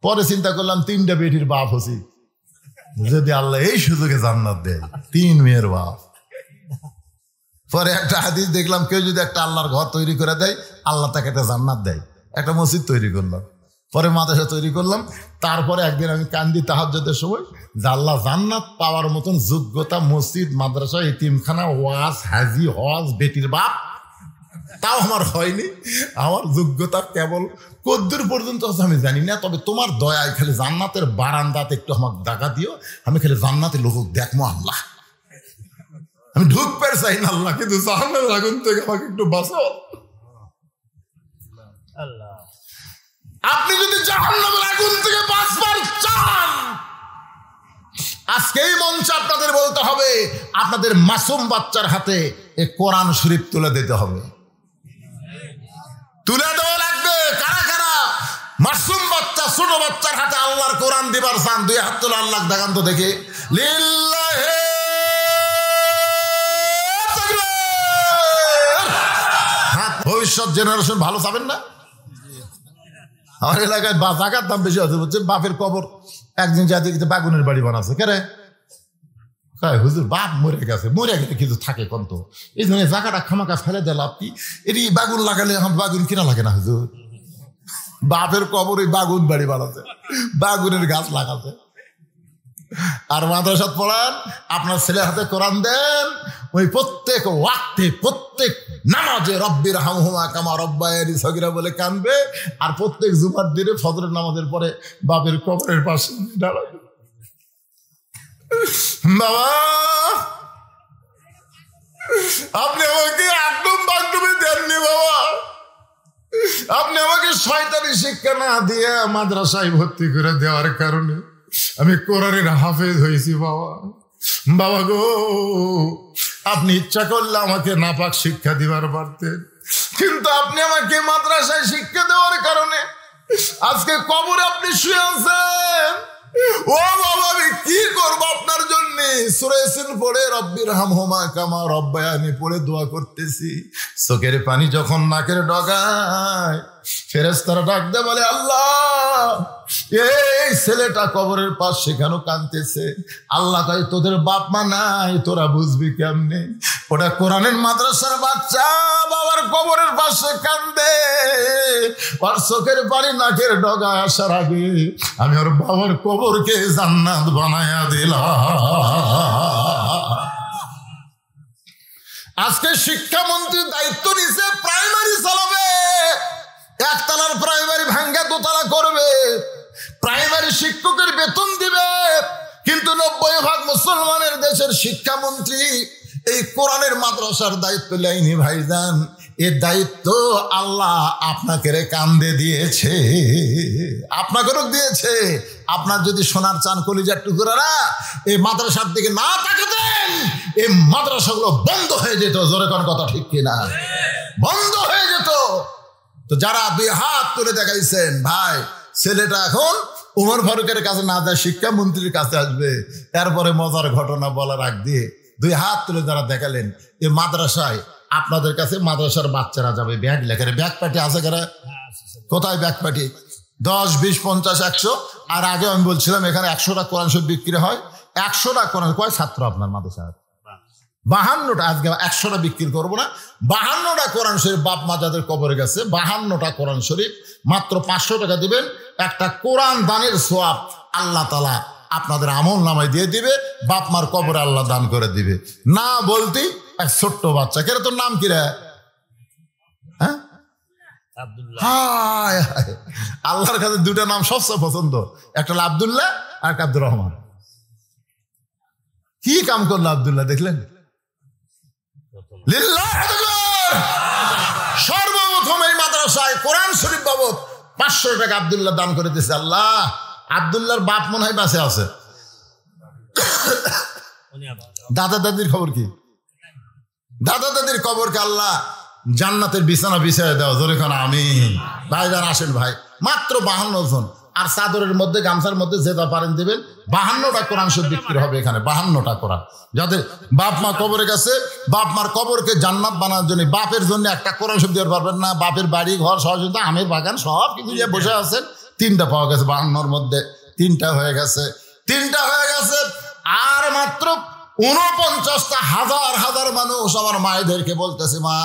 পরে চিন্তা করলাম 3টা বেটির বাপ হচ্ছি, যদি আল্লাহ এই সুযোগে জান্নাত দেয়, 3 মেয়ের বাপ। পরে একটা হাদিস দেখলাম, কেউ যদি একটা আল্লাহর ঘর তৈরি করে দেয় আল্লাহ তাকে একটা জান্নাত দেয়। একটা মসজিদ তৈরি করলাম, পরে মাদ্রাসা তৈরি করলাম। তারপরে একদিন আমি কান্দি তাহাজ্জুদের সময় যে আল্লাহ জান্নাত পাওয়ার মতন যোগ্যতা মসজিদ মাদ্রাসা এতিমখানা ওয়াজ হাজি হজ বেটির বাপ তাও আমার হয়নি। আমার যোগ্যতা কেবল কদ্দুর পর্যন্ত আমি জানি না, তবে তোমার দয়ায় খালি জান্নাতের বারান্দাতে একটু আমাকে দেখা দিও, আমি খালি জান্নাতের লোক দেখবো আল্লাহ। আমি ঢুকতে চাই না আল্লাহ, কিন্তু জাহান্নামের আগুন থেকে আমাকে একটু বাঁচাও। আপনি যদি জাহান্নামের আগুন থেকে বাঁচবার চান, আজকে এই মঞ্চে আপনাদের বলতে হবে, আপনাদের মাসুম বাচ্চার হাতে এই কোরআন শরীফ তুলে দিতে হবে, তুলে দেওয়া লাগবে। কারা কারা মাসুম বাচ্চা ছোট বাচ্চার হাতে আল্লাহর কোরআন দিবার চান? 2 হাত তুলে আল্লাহ দেখান তো দেখে। লিল্লাহি হাত। ভবিষ্যৎ জেনারেশন ভালো চাবেন না? আমার এলাকায় জায়গার দাম বেশি আছে বলছে, বাপের কবর একদিন যা দেখতে বাগুনের বাড়ি বানাচ্ছে। কে রে? হুজুর বাপ মরে গেছে, মরে গেলে কিছু থাকে কন্ত, এই জন্য জায়গাটা খামাকা ফেলে দিল। আপনি এটি বাগুন লাগালে এখন বাগুন কিনা লাগে না হুজুর? বাপের কবর ওই বাগুন বাড়ি বানাচ্ছে, বাগুনের গাছ লাগাচ্ছে। আর মাদ্রাসাত পড়ান, আপনার ছেলের হাতে কোরআন দেন, ওই প্রত্যেক ওয়াক্তে প্রত্যেক নামাজে রব্বির হামহুমা কামা রব্বায়ানি সগীরা বলে কানবে। আর প্রত্যেক জুমার দিনে ফজরের নামাজের পরে বাপের কবরের পাশে দাঁড়াবে। বাবা আপনি আমাকে একদম বাগডুবে দেননি বাবা, আপনি আমাকে শয়তানি শিক্ষা না দিয়ে মাদ্রাসায় ভর্তি করে দেওয়ার কারণে আমি কোরআনের হাফেজ হয়েছি বাবা। বাবা গো, আপনি ইচ্ছা করলে আমাকে নাপাক শিক্ষা দিবার পারতেন, কিন্তু আপনি আমাকে মাদ্রাসায় শিক্ষা দেওয়ার কারণে আজকে কবরে আপনি শুয়ে আছেন। ও বাবা আমি কি করবো আপনার জন্য? সূরা ইয়াসিন পড়ে রব্বির হামহুমা কামা রব্বায়ানি পড়ে দোয়া করতেছি। চোখের পানি যখন নাকের ডগায়, ফেরেশতারা ডাক দেয় বলে, আল্লাহ এই ছেলেটা কবরের পাশ সেখানে কাঁদতেছে। আল্লাহ তাই তোদের বাপ মা নাই, তোরা বুঝবি কেমনে? ওটা কোরআনের মাদ্রাসার বাচ্চা, বাবার কবরের পাশে কান্দে, ওর চোখের পানি নাকের ডগা আসার আগে আমি ওর বাবার কবরকে জান্নাত বানায়া দিলাম। আজকে শিক্ষামন্ত্রী দায়িত্ব নিছে, প্রাইমারি চালাবে, একতলার প্রাইমারি ভাঙ্গা দোতলা করবে, প্রাইমারি শিক্ষকের বেতন দিবে। কিন্তু 90% মুসলমানের দেশের শিক্ষামন্ত্রী এই কোরআনের মাদ্রাসার দায়িত্ব লাইনি ভাইজান। এ দায়িত্ব আল্লাহ আপনাকে কান্দে দিয়েছে, আপনাকেও দিয়েছে। আপনার যদি সোনার চান কলিজার টুকরারা এই মাদ্রাসার দিকে না তাকাতেন, এই মাদ্রাসাগুলো বন্ধ হয়ে যেত। জোরে কোন কথা ঠিক কিনা? বন্ধ হয়ে যেত। তো যারা 2 হাত তুলে দেখাইছেন, ভাই ছেলেটা এখন উমর ফারুকের কাছে না যায়, শিক্ষামন্ত্রীর কাছে আসবে। এরপরে মজার ঘটনা বলার আগ দিয়ে 2 হাত তুলে যারা দেখালেন, এই মাদ্রাসায় আপনাদের কাছে মাদ্রাসার বাচ্চারা যাবে ব্যাগ লেখারে। ব্যাগ পার্টি আছে কারা? কোথায় ব্যাগ পার্টি? 10, 20, 50, 100। আর আগে আমি বলছিলাম এখানে 100টা কোরআন শরীফ বিক্রি হয়। 100টা কোরআন, কয় ছাত্র আপনার মাদ্রাসায়? 52টা। আজকে 100টা বিক্রি করবো না, 52টা কোরআন শরীফ বাপ মা যাদের কবরে গেছে, 52টা কোরআন শরীফ মাত্র 500 টাকা দিবেন। একটা কোরআন দানের সওয়াব আল্লাহ তাআলা আপনাদের আমল নামায় দিয়ে দিবে, বাপ মার কবরে আল্লাহ দান করে দিবে। না বলতেই এক ছোট্ট বাচ্চা, কেন তোর নাম কি রে? হ্যাঁ, আল্লাহর কাছে 2টা নাম সবচেয়ে পছন্দ, একটা হলো আব্দুল্লাহ আর একটা আব্দুর রহমান। কি কাম করলো আব্দুল্লাহ দেখলেন? লিল্লাহি তাকবীর। সর্বপ্রথম এই মাদ্রাসায় কোরআন শরীফ বাবদ 500 টাকা আব্দুল্লাহ দান করে দিয়েছে। আল্লাহ, আব্দুল্লাহর বাপ মনে হয় বাঁচে আছে। দাদা দাদির খবর কি? দাদা দাদির কবরকে আল্লাহ জান্নাতের বিছানা বিছায় দাও। জোরে খান আমিন। ভাইজান আসেন ভাই, মাত্র 52 জন। আর চাদরের মধ্যে গামছার মধ্যে যেটা পারেন দিবেন। 52টা কোরআন শরীফ বিক্রি হবে এখানে, 52টা কোরআন। যাদের বাপ মা কবরে গেছে, বাপ মার কবরকে জান্নাত বানানোর জন্য, বাপের জন্য একটা কোরআন শরীফ দিতে পারবেন না, বাপের বাড়ি ঘর সহযোগিতা আমের বাগান সব কিছু নিয়ে বসে আছেন, 3টা পাওয়া গেছে। 52র মধ্যে 3টা হয়ে গেছে, 3টা হয়ে গেছে। আর মাত্র 49টা হাজার হাজার মানুষ আমার মায়েদেরকে বলতেছে, মা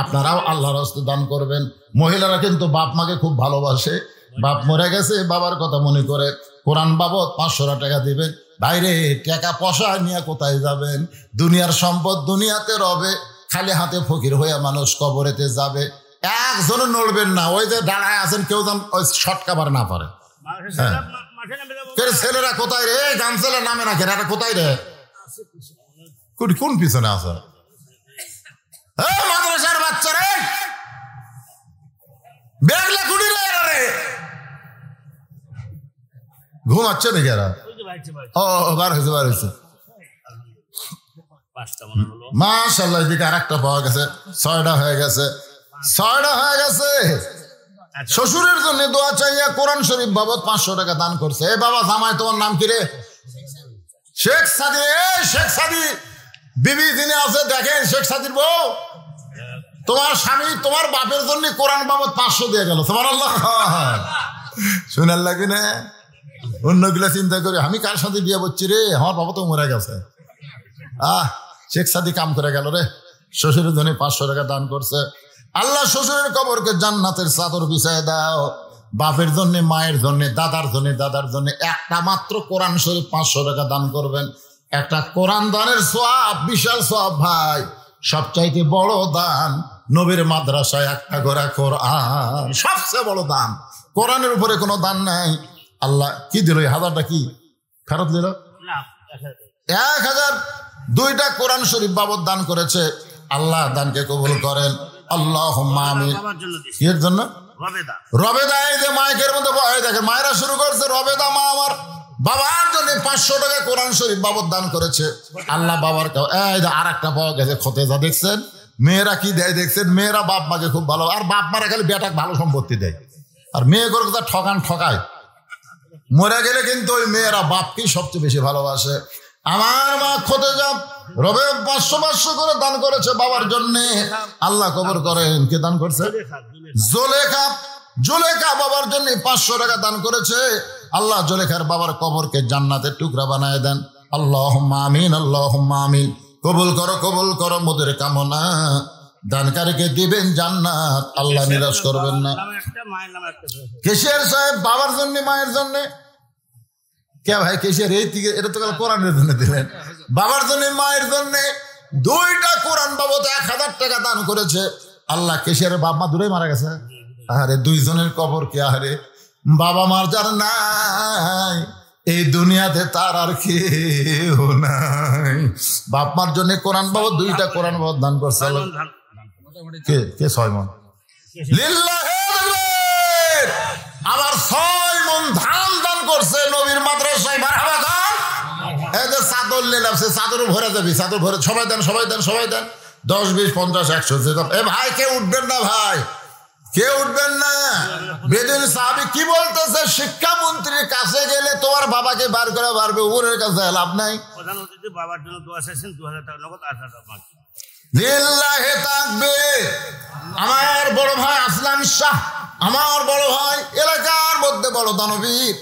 আপনারাও আল্লাহর রাস্তে দান করবেন। মহিলারা কিন্তু বাপ মাকে খুব ভালোবাসে, বাপ মরে গেছে, বাবার কথা মনে করে কোরআন বাবদ 500 টাকা দিবেন। বাইরে টাকা পয়সা নিয়ে কোথায় যাবেন? দুনিয়ার সম্পদ দুনিয়াতে রবে, খালি হাতে ফকির হয়ে মানুষ কবরেতে যাবে। একজনও নড়বেন না, ওই যে দাঁড়ায় আছেন, কেউ যেন ওই শর্ট কাভার না পারে। ছেলেরা কোথায় রে? গামছেলের নামে না কেন, এটা কোথায় রে? কোন পিছনে আছে? মাদ্রাসার বাচ্চা রে, বেগলা কুড়ি রে, ঘুমাচ্ছে নাকি এরা? ও বার হয়েছে, বার হয়েছে। মাশাআল্লাহ, এদিকে আর একটা পাওয়া গেছে, 6টা হয়ে গেছে, 6টা হয়ে গেছে। শ্বশুরের জন্য দোয়া চাইয়া কোরআন শরীফ বাবদ 500 টাকা দান করছে। এ বাবা জামাই, তোমার নাম কি রে? শেখ সাদি। শেখ সাদি বিবি যিনি আছে দেখেন, শেখ সাদির বউ, তোমার স্বামী তোমার বাপের জন্য কোরআন বাবদ 500 দিয়ে গেল। সুবহানাল্লাহ। শুনার লাগে না? অন্যগুলা চিন্তা করে আমি কার সাথে বিয়ে করছি রে, আমার বাবা তো মরে গেছে। শেখ সাদি কাম করে গেল রে, শ্বশুরের জন্য 500 টাকা দান করছে। আল্লাহ শ্বশুরের কবরকে জান্নাতের চাদর বিছায় দাও। বাপের জন্য, মায়ের জন্য, দাদার জন্য, দাদার জন্য একটা মাত্র কোরআন শরীফ 500 টাকা দান করবেন। একটা কোরআন দানের সওয়াব, বিশাল সওয়াব ভাই। সবচাইতে বড় দান নবীর মাদ্রাসায় একটা করে কোরআন, সবচেয়ে বড় দান। কোরআনের উপরে কোনো দান নাই। আল্লাহ কি দিল? 1000টা কি ফেরত দিল? 1002টা কোরআন শরীফ বাবদ দান করেছে। আল্লাহ দানকে কবুল করেন। আল্লাহুম্মা আমিন। এর জন্য রবেদা, এই যে মাইকের মধ্যে দেখেন মায়েরা শুরু করছে, রবেদা মা আমার বাবার জন্য 500 টাকা কোরআন শরীফ বাবদ দান করেছে। আল্লাহ বাবার আর একটা পাওয়া গেছে, খতেজা দেখছেন? মেয়েরা কি দেয় দেখছেন? মেয়েরা বাপ মাকে খুব ভালো, আর বাপ মারা খালি বেটাকে ভালো সম্পত্তি দেয়, আর মেয়ে করে ঠকায়। মরে গেলে কিন্তু ওই মেয়েরা বাপকেই সবচেয়ে বেশি ভালোবাসে। আমার মা খতেজা রবে 500 করে দান করেছে বাবার জন্য। আল্লাহ কবর করেন। কে দান করছে? জোলেখা। জোলেখা বাবার জন্য 500 টাকা দান করেছে। আল্লাহ জোলেখার বাবার কবরকে জান্নাতের টুকরা বানায় দেন। আল্লাহুম্মা আমিন, আল্লাহুম্মা আমিন। কবুল করো, কবুল করো মোদের কামনা। দানকারীকে দিবেন জান্নাত, আল্লাহ নিরাশ করবেন না। কেশিয়ার সাহেব বাবার জন্য, মায়ের জন্য। কে ভাই কেশিয়ার? এই থেকে এটা তো কোরআনের জন্য দিলেন। বাবার জন্য, মায়ের জন্য 2টা কোরআন বাবদ 1000 টাকা দান করেছে। আল্লাহ কেশিয়ারের বাপ মা দূরে মারা গেছে। আরে 2 জনের কবর কে? আরে বাবা মার যার নাই এই দুনিয়াতে তার আর কেউ নাই। বাপ মার জন্য কোরআন বাবদ 2টা কোরআন বাবদ দান করছে। কে 6 মন? লিল্লাহি তাকবীর। আবার 6 মন ধান দান করছে নবীর মাদ্রাসায়। মারহাবা খান। এই যে চাদর নিলাম, সে চাদর ভরে যাবি, চাদর ভরে সবাই দেন, সবাই দেন, সবাই দেন। 10, 20, 50, 100। এ ভাই কেউ উঠবেন না ভাই, কেউ উঠবেন না। বেদুইন সাহাবী কি বলতেছে? শিক্ষামন্ত্রীর কাছে গেলে তোমার বাবাকে বার করে পারবে, উপরের কাছে লাভ নাই। প্রধান অতিথি বাবার জন্য দোয়া চাইছেন, 2000 টাকা নগদ 8000 টাকা। লিল্লাহি তাকবীর। আমার বড় ভাই আসলাম শাহ, আমার বড় ভাই এলাকার মধ্যে বড় দানবীর,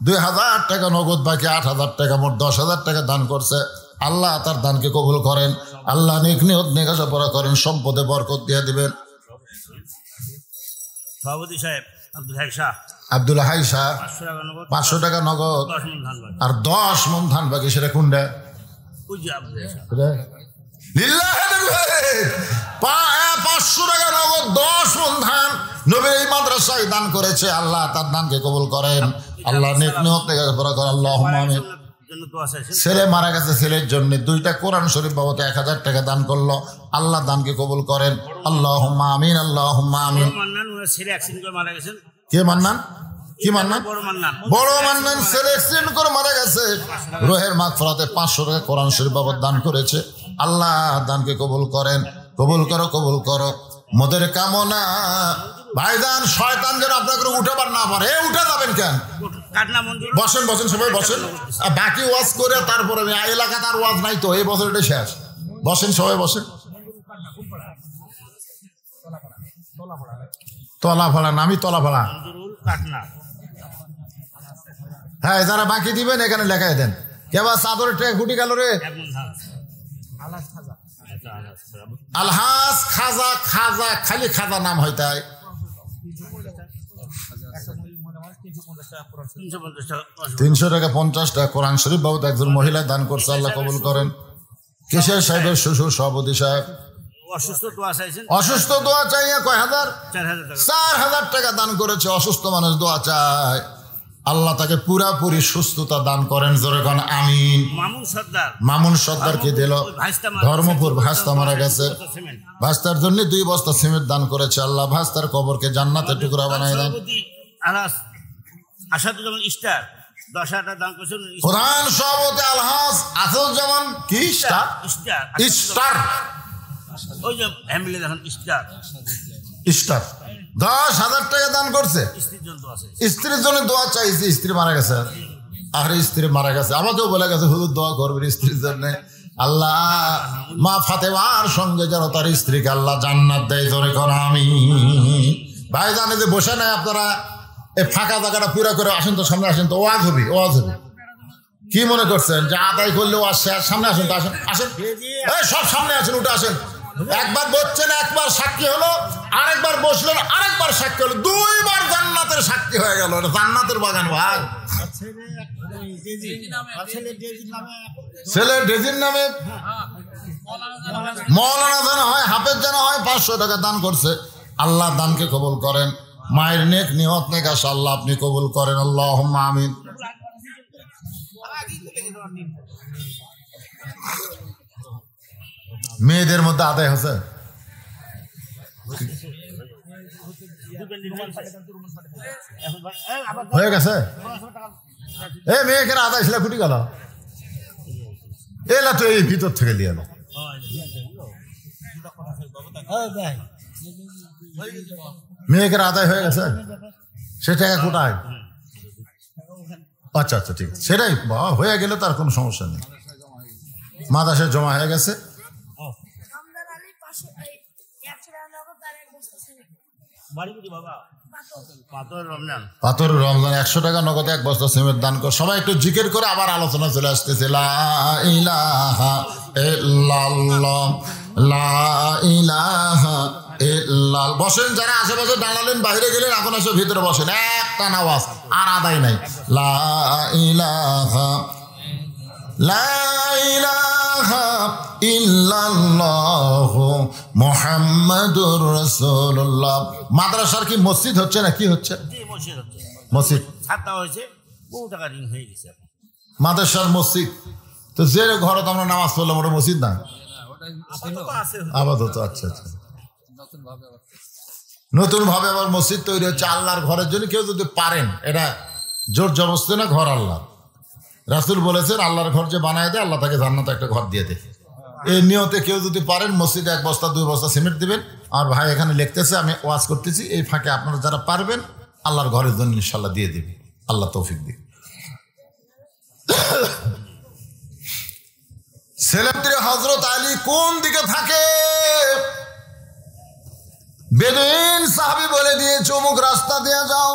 2000 টাকা নগদ, বাকি 8000 টাকা, মোট 10,000 টাকা দান করছে। আল্লাহ তার দানকে কবুল করেন। আল্লাহ নেক নিয়ত নেকাশা পড়া করেন, সম্পদে বরকত দিয়ে দিবেন। সভাপতি সাহেব আব্দুল হাই শাহ, 500 টাকা নগদ, আর 10 মন ধান বাকি। সেটা কোনটা? লিল্লাহি তাকবীর। 500 টাকা নগদ, 10 মন ধান নবীর এই মাদ্রাসায় দান করেছে। আল্লাহ তার দানকে কবুল করেন। আল্লাহ নেক নিয়ত নেকাশা পড়া করেন। আল্লাহুম্মা আমিন। জন্য দোয়া চাইছেন। ছেলে মারা গেছে, ছেলের জন্য 2টা কোরআন শরীফ বাবদ 1000 টাকা দান করলো। আল্লাহ দানকে কবুল করেন। আল্লাহুম্মা আমিন, আল্লাহুম্মা আমিন। মান্নান ওনার ছেলে অ্যাক্সিডেন্ট করে মারা গেছেন। কে মান্নান? কি মান্নান? বড় মান্নান ছেলে অ্যাক্সিডেন্ট করে মারা গেছে। রোহের মাগফিরাতে 500 টাকা কোরআন শরীফ বাবদ দান করেছে। আল্লাহ দানকে কবুল করেন। কবুল করো, কবুল করো। মোদের কামনা ভাইজান শয়তান যেন আপনাকে উঠাবার না পারে। উঠে যাবেন কেন? বসেন বসেন, সবাই বসেন। বাকি ওয়াজ করে তারপরে এলাকা তার ওয়াজ নাই তো, এই বছর এটা শেষ। বসেন সবাই, বসেন। তলাফাড়া, নামি তলাফাড়া। হ্যাঁ, যারা বাকি দিবেন এখানে লেখায় দেন। কেবা চাদরের ট্রেক ফুটি গেল রে। আলহাজ খাজা, খাজা খালি খাজা নাম হয় তাই। 300 টাকা 50 টাকা কোরআন শরীফ বাবদ একজন মহিলা দান করছে। আল্লাহ কবুল করেন। কিসের সাহেবের শ্বশুর সভাপতি সাহেব অসুস্থ, দোয়া চাই। কয় হাজার? 4000 টাকা দান করেছে। অসুস্থ মানুষ দোয়া চায়, আল্লাহ তাকে পুরাপুরি সুস্থতা দান করেন। জোরে কোন আমিন। মামুন সর্দারকে দিল ধর্মপুর, ভাস্তা মারা গেছে। ভাস্তার জন্য 2 বস্তা সিমেন্ট দান করেছে। আল্লাহ ভাস্তার কবরকে জান্নাতের টুকরা বানায় দেন। প্রধান সভাপতি আলহাজ আসাদুজ্জামান কি স্টার, স্টার, ওই যে ফ্যামিলি দেখেন স্টার, স্টার 10,000 টাকা দান করছে। স্ত্রীর জন্য দোয়া চাইছে। স্ত্রী মারা গেছে। আরে স্ত্রী মারা গেছে, আমাকেও বলে গেছে হুজুর দোয়া করবেন স্ত্রীর জন্য। আল্লাহ মা ফাতেমার সঙ্গে যেন তার স্ত্রীকে আল্লাহ জান্নাত দেয়। জোরে কোন আমিন। ভাই জানে যে বসে নাই আপনারা, এই ফাঁকা জায়গাটা পুরা করে আসেন তো, সামনে আসেন তো, ওয়াজ হবে, ওয়াজ হবে। কি মনে করছেন যে আদায় করলে ওয়াজ শেষ? সামনে আসেন তো, আসেন আসেন, এই সব সামনে আসেন, উঠে আসেন। একবার বসছেন, একবার সাক্ষী হলো, আরেকবার বসলেন, আরেকবার সাক্ষী হলো, 2 বার জান্নাতের সাক্ষী হয়ে গেল। জান্নাতের বাগান ভাই। ছেলে ডেজির নামে মৌলানা যেন হয়, হাফেজ যেন হয়, 500 টাকা দান করছে। আল্লাহ দানকে কবুল করেন। মায়ের নেক নিয়ত নেক আশা আল্লাহ আপনি কবুল করেন। আল্লাহুম্মা আমিন। মেয়েদের মধ্যে আদায় হচ্ছে, হয়ে গেছে। এই মেয়েকে আদায় ছিল ফুটি গেল, এলা তো এই ভিতর থেকে নিয়ে এলো। মেয়েকে আদায় হয়ে গেছে, সে টাকা কোটায়। আচ্ছা আচ্ছা, ঠিক আছে, সেটাই হয়ে গেলে তার কোনো সমস্যা নেই। মাদাসে জমা হয়ে গেছে। পাথর রমজান 100 টাকা নগদে 1 বস্তা সিমেন্ট দান কর। সবাই একটু জিকির করে আবার আলোচনা চলে আসতেছে। লা ইলাহা ইল্লাল্লাহ, লা ইলাহা ইল্লাল্লাহ। বসেন, যারা আশেপাশে দাঁড়ালেন, বাইরে গেলেন, এখন এসে ভিতরে বসেন। একটা আওয়াজ আর আদায় নাই। লা ইলাহা, লা ইলাহা ইল্লাল্লাহু মুহাম্মাদুর রাসূলুল্লাহ। মাদ্রাসার কি মসজিদ হচ্ছে না কি হচ্ছে? মসজিদ মাদ্রাসার মসজিদ তো, যে ঘরে তো আমরা নামাজ পড়লাম ওটা মসজিদ না আপাতত। আচ্ছা আচ্ছা, নতুন ভাবে আবার মসজিদ তৈরি হচ্ছে আল্লাহর ঘরের জন্য। কেউ যদি পারেন, এটা জোর জবরদস্তি না, ঘর আল্লাহ। রাসূল বলেছেন আল্লাহর ঘর যে বানায় দেয় আল্লাহ তাকে জান্নাতে একটা ঘর দিয়ে দেয়। এই নিয়তে কেউ যদি পারেন মসজিদে 1 বস্তা 2 বস্তা সিমেন্ট দিবেন। আর ভাই এখানে লিখতেছে, আমি ওয়াজ করতেছি, এই ফাঁকে আপনারা যারা পারবেন আল্লাহর ঘরের জন্য ইনশাল্লাহ দিয়ে দিবে। আল্লাহ তৌফিক দিন। ছেলেত্রী হযরত আলী কোন দিকে থাকে? বেদুইন সাহাবী বলে দিয়েছে অমুক রাস্তা দিয়ে যাও।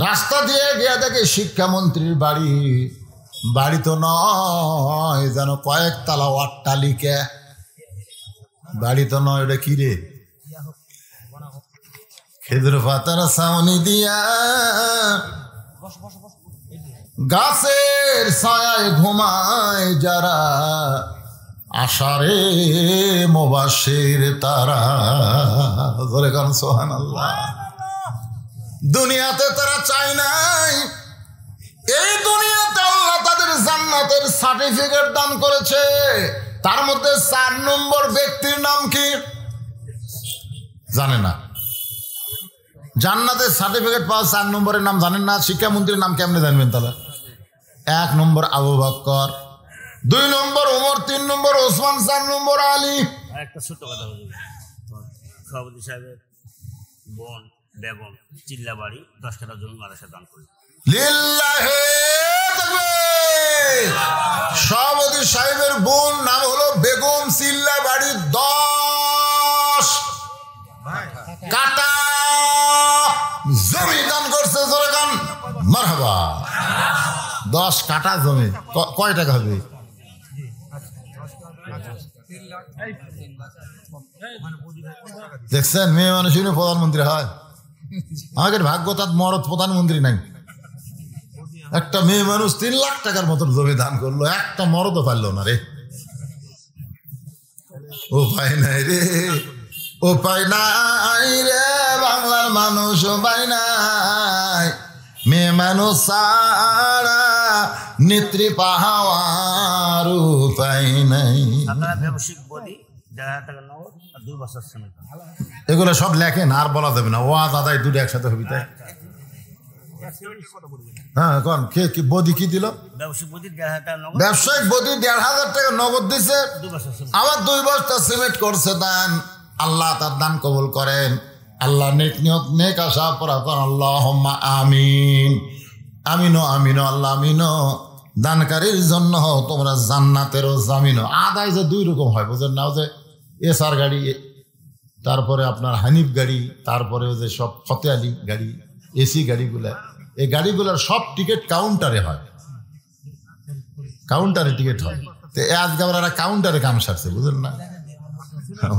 রাস্তা দিয়ে গিয়ে দেখে শিক্ষামন্ত্রীর বাড়ি। বাড়ি তো নয়, যেন কয়েকতলা অট্টালিকা। বাড়ি তো নয়, ওটা কি রে? খেজুর পাতার ছাউনি দিয়া গাছের ছায়ায় ঘুমায় যারা, আশারে মুবাশশির তারা। জোরে কান সুবহানাল্লাহ। দুনিয়াতে তারা চায় নাই এই দুনিয়াতে আল্লাহ তাদের জান্নাতের সার্টিফিকেট দান করেছে। তার মধ্যে 4 নম্বর ব্যক্তির নাম কি জানে না? জান্নাতের সার্টিফিকেট পাওয়া 4 নম্বরের নাম জানেন না? শিক্ষামন্ত্রীর নাম কেমনে জানবেন তাহলে? 1 নম্বর আবু বকর, 2 নম্বর ওমর, 3 নম্বর ওসমান, 4 নম্বর আলী। একটা ছোট্ট কথা বলি, সভাপতি সাহেবের বোন বেগম চিল্লাবাড়ি 10 কাঠা জমি মাদ্রাসা দান করি। লিল্লাহে তাকবীর। সভাপতি সাহেবের বোন নাম হলো বেগম, চিল্লাবাড়ি 10 কাঠা জমি দান করছে। জোরে গান মারহাবা। 10 কাঠা জমি কয় টাকা হবে? দেখছেন, মেয়ে মানুষ প্রধানমন্ত্রী হয়। আমাদের ভাগ্য তার মরদ প্রধানমন্ত্রী নাই। একটা মেয়ে মানুষ 3 লাখ টাকার মতো জমি দান করলো, একটা মরদও পারল না রে। উপায় নাই রে, উপায় নাই রে, বাংলার মানুষ উপায় নাই। মেয়ে মানুষ সারা নেত্রী পাহাওয়ার উপায় নাই। ব্যবসায়িক বডি 1,500 টাকা নগদ আর 2 বছর সময়। এগুলো সব লেখেন, আর বলা যাবে না। ওয়াজ আদায় দুটো একসাথে হবি তাই। হ্যাঁ, কোন কে কি বদি কি দিল? ব্যবসায়িক বডি 1,500 টাকা নগদ। ব্যবসায়িক বদি 1,500 টাকা নগদ দিছে, 2 বছর সময়। আবার 2 বস্তা সিমেন্ট করছে দান। আল্লাহ তার দান কবুল করেন। আল্লাহ নেক নিয়ত নেক আশা পরা করেন। আল্লাহুম্মা আমিন। আমিনো আমিনো আল্লাহ আমিনো। দানকারীর জন্য তোমরা জান্নাতেরও জামিনো। আদায় যে 2 রকম হয়, বুঝেন না? যে এসআর গাড়ি, তারপরে আপনার হানিফ গাড়ি, তারপরে যে সব ফতে আলী গাড়ি, এসি গাড়িগুলা, এই গাড়িগুলোর সব টিকিট কাউন্টারে হয়, কাউন্টারে টিকিট হয়। তো আজকে ওরা কাউন্টারে কাম সারছে, বুঝলেন না?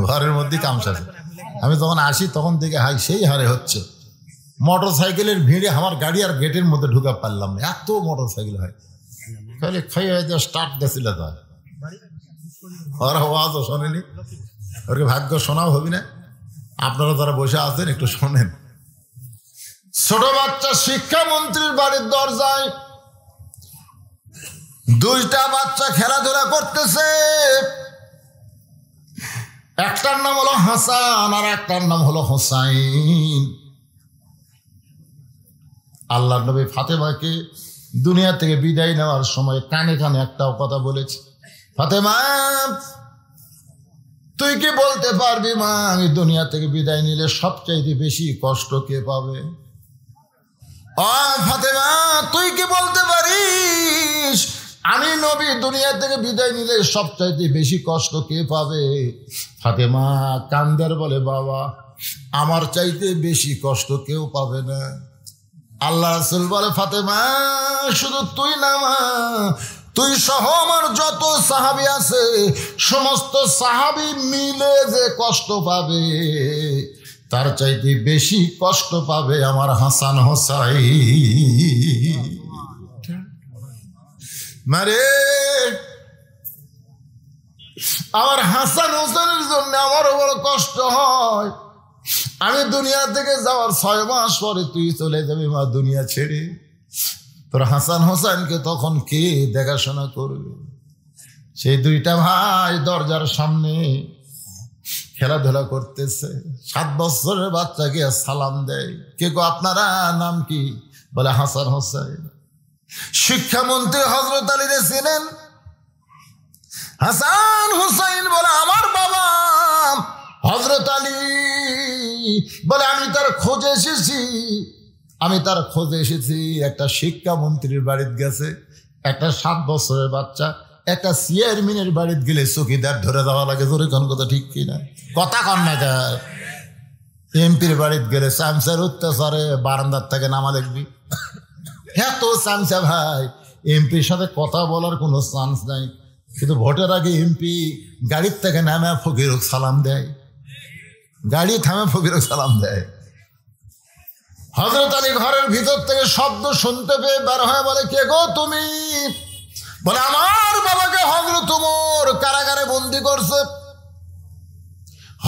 ঘরের মধ্যে কাম সারছে। আমি যখন আসি তখন থেকে হাই সেই হারে হচ্ছে। মোটর সাইকেলের ভিড়ে আমার গাড়ি আর গেটের মধ্যে ঢুকা পারলাম না, এত মোটর সাইকেল হয়। খালি খাইয়ে স্টার্ট দিয়েছিল তো, ওরা ওয়াজও শোনেনি। ওকে ভাগ্য শোনাও হবি না। আপনারা যারা বসে আছেন একটু শোনেন। ছোট বাচ্চা শিক্ষামন্ত্রীর বাড়ির দরজায় 2টা বাচ্চা খেলাধুলা করতেছে। একটার নাম হলো হাসান আর একটার নাম হলো হোসাইন। আল্লাহ নবী ফাতেমাকে দুনিয়া থেকে বিদায় নেওয়ার সময় কানে কানে একটাও কথা বলেছে, ফাতেমা তুই কি বলতে পারবি মা, আমি দুনিয়া থেকে বিদায় নিলে সবচাইতে বেশি কষ্ট কে পাবে? ফাতেমা তুই কি বলতে পারিস আমি নবী দুনিয়া থেকে বিদায় নিলে সবচাইতে বেশি কষ্ট কে পাবে? ফাতেমা কান্দার বলে, বাবা আমার চাইতে বেশি কষ্ট কেউ পাবে না। আল্লাহ রাসূল বলে, ফাতেমা শুধু তুই না মা, তুই সহ আমার যত সাহাবী আছে সমস্ত সাহাবী মিলে যে কষ্ট পাবে তার চাইতে বেশি কষ্ট পাবে আমার হাসান হোসাইন। মারে আমার হাসান হোসেনের জন্য আমারও বড় কষ্ট হয়। আমি দুনিয়া থেকে যাওয়ার 6 মাস পরে তুই চলে যাবি মা দুনিয়া ছেড়ে। তোর হাসান হোসেনকে তখন কে দেখাশোনা করবে? সেই 2টা ভাই দরজার সামনে খেলাধুলা করতেছে। 7 বছরের বাচ্চাকে সালাম দেয়। কে গো আপনারা, নাম কি? বলে হাসান হোসেন। শিক্ষামন্ত্রী হযরত আলীরে ছিলেন। হাসান হোসেন বলে আমার বাবা হযরত আলী। বলে আমি তার খোঁজে এসেছি, আমি তার খোঁজে এসেছি। একটা শিক্ষামন্ত্রীর বাড়িতে গেছে, একটা 7 বছরের বাচ্চা। একটা চেয়ারম্যানের বাড়িতে গেলে চকিদার ধরে দেওয়া লাগে। জোরে কোন কথা ঠিক কিনা? কথা কন না। এমপির বাড়িতে গেলে চামচার অত্যাচারে বারান্দার থেকে নামা দেখবি। এত চামচা ভাই, এমপির সাথে কথা বলার কোনো চান্স নাই। কিন্তু ভোটের আগে এমপি গাড়ির থেকে নামে ফকিরক সালাম দেয়, গাড়ি থামে ফকিরক সালাম দেয়। হযরত আলী ঘরের ভিতর থেকে শব্দ শুনতে পেয়ে বের হয়ে বলে, কে গো তুমি? বলে আমার বাবাকে হযরত ওমর কারাগারে বন্দি করছে।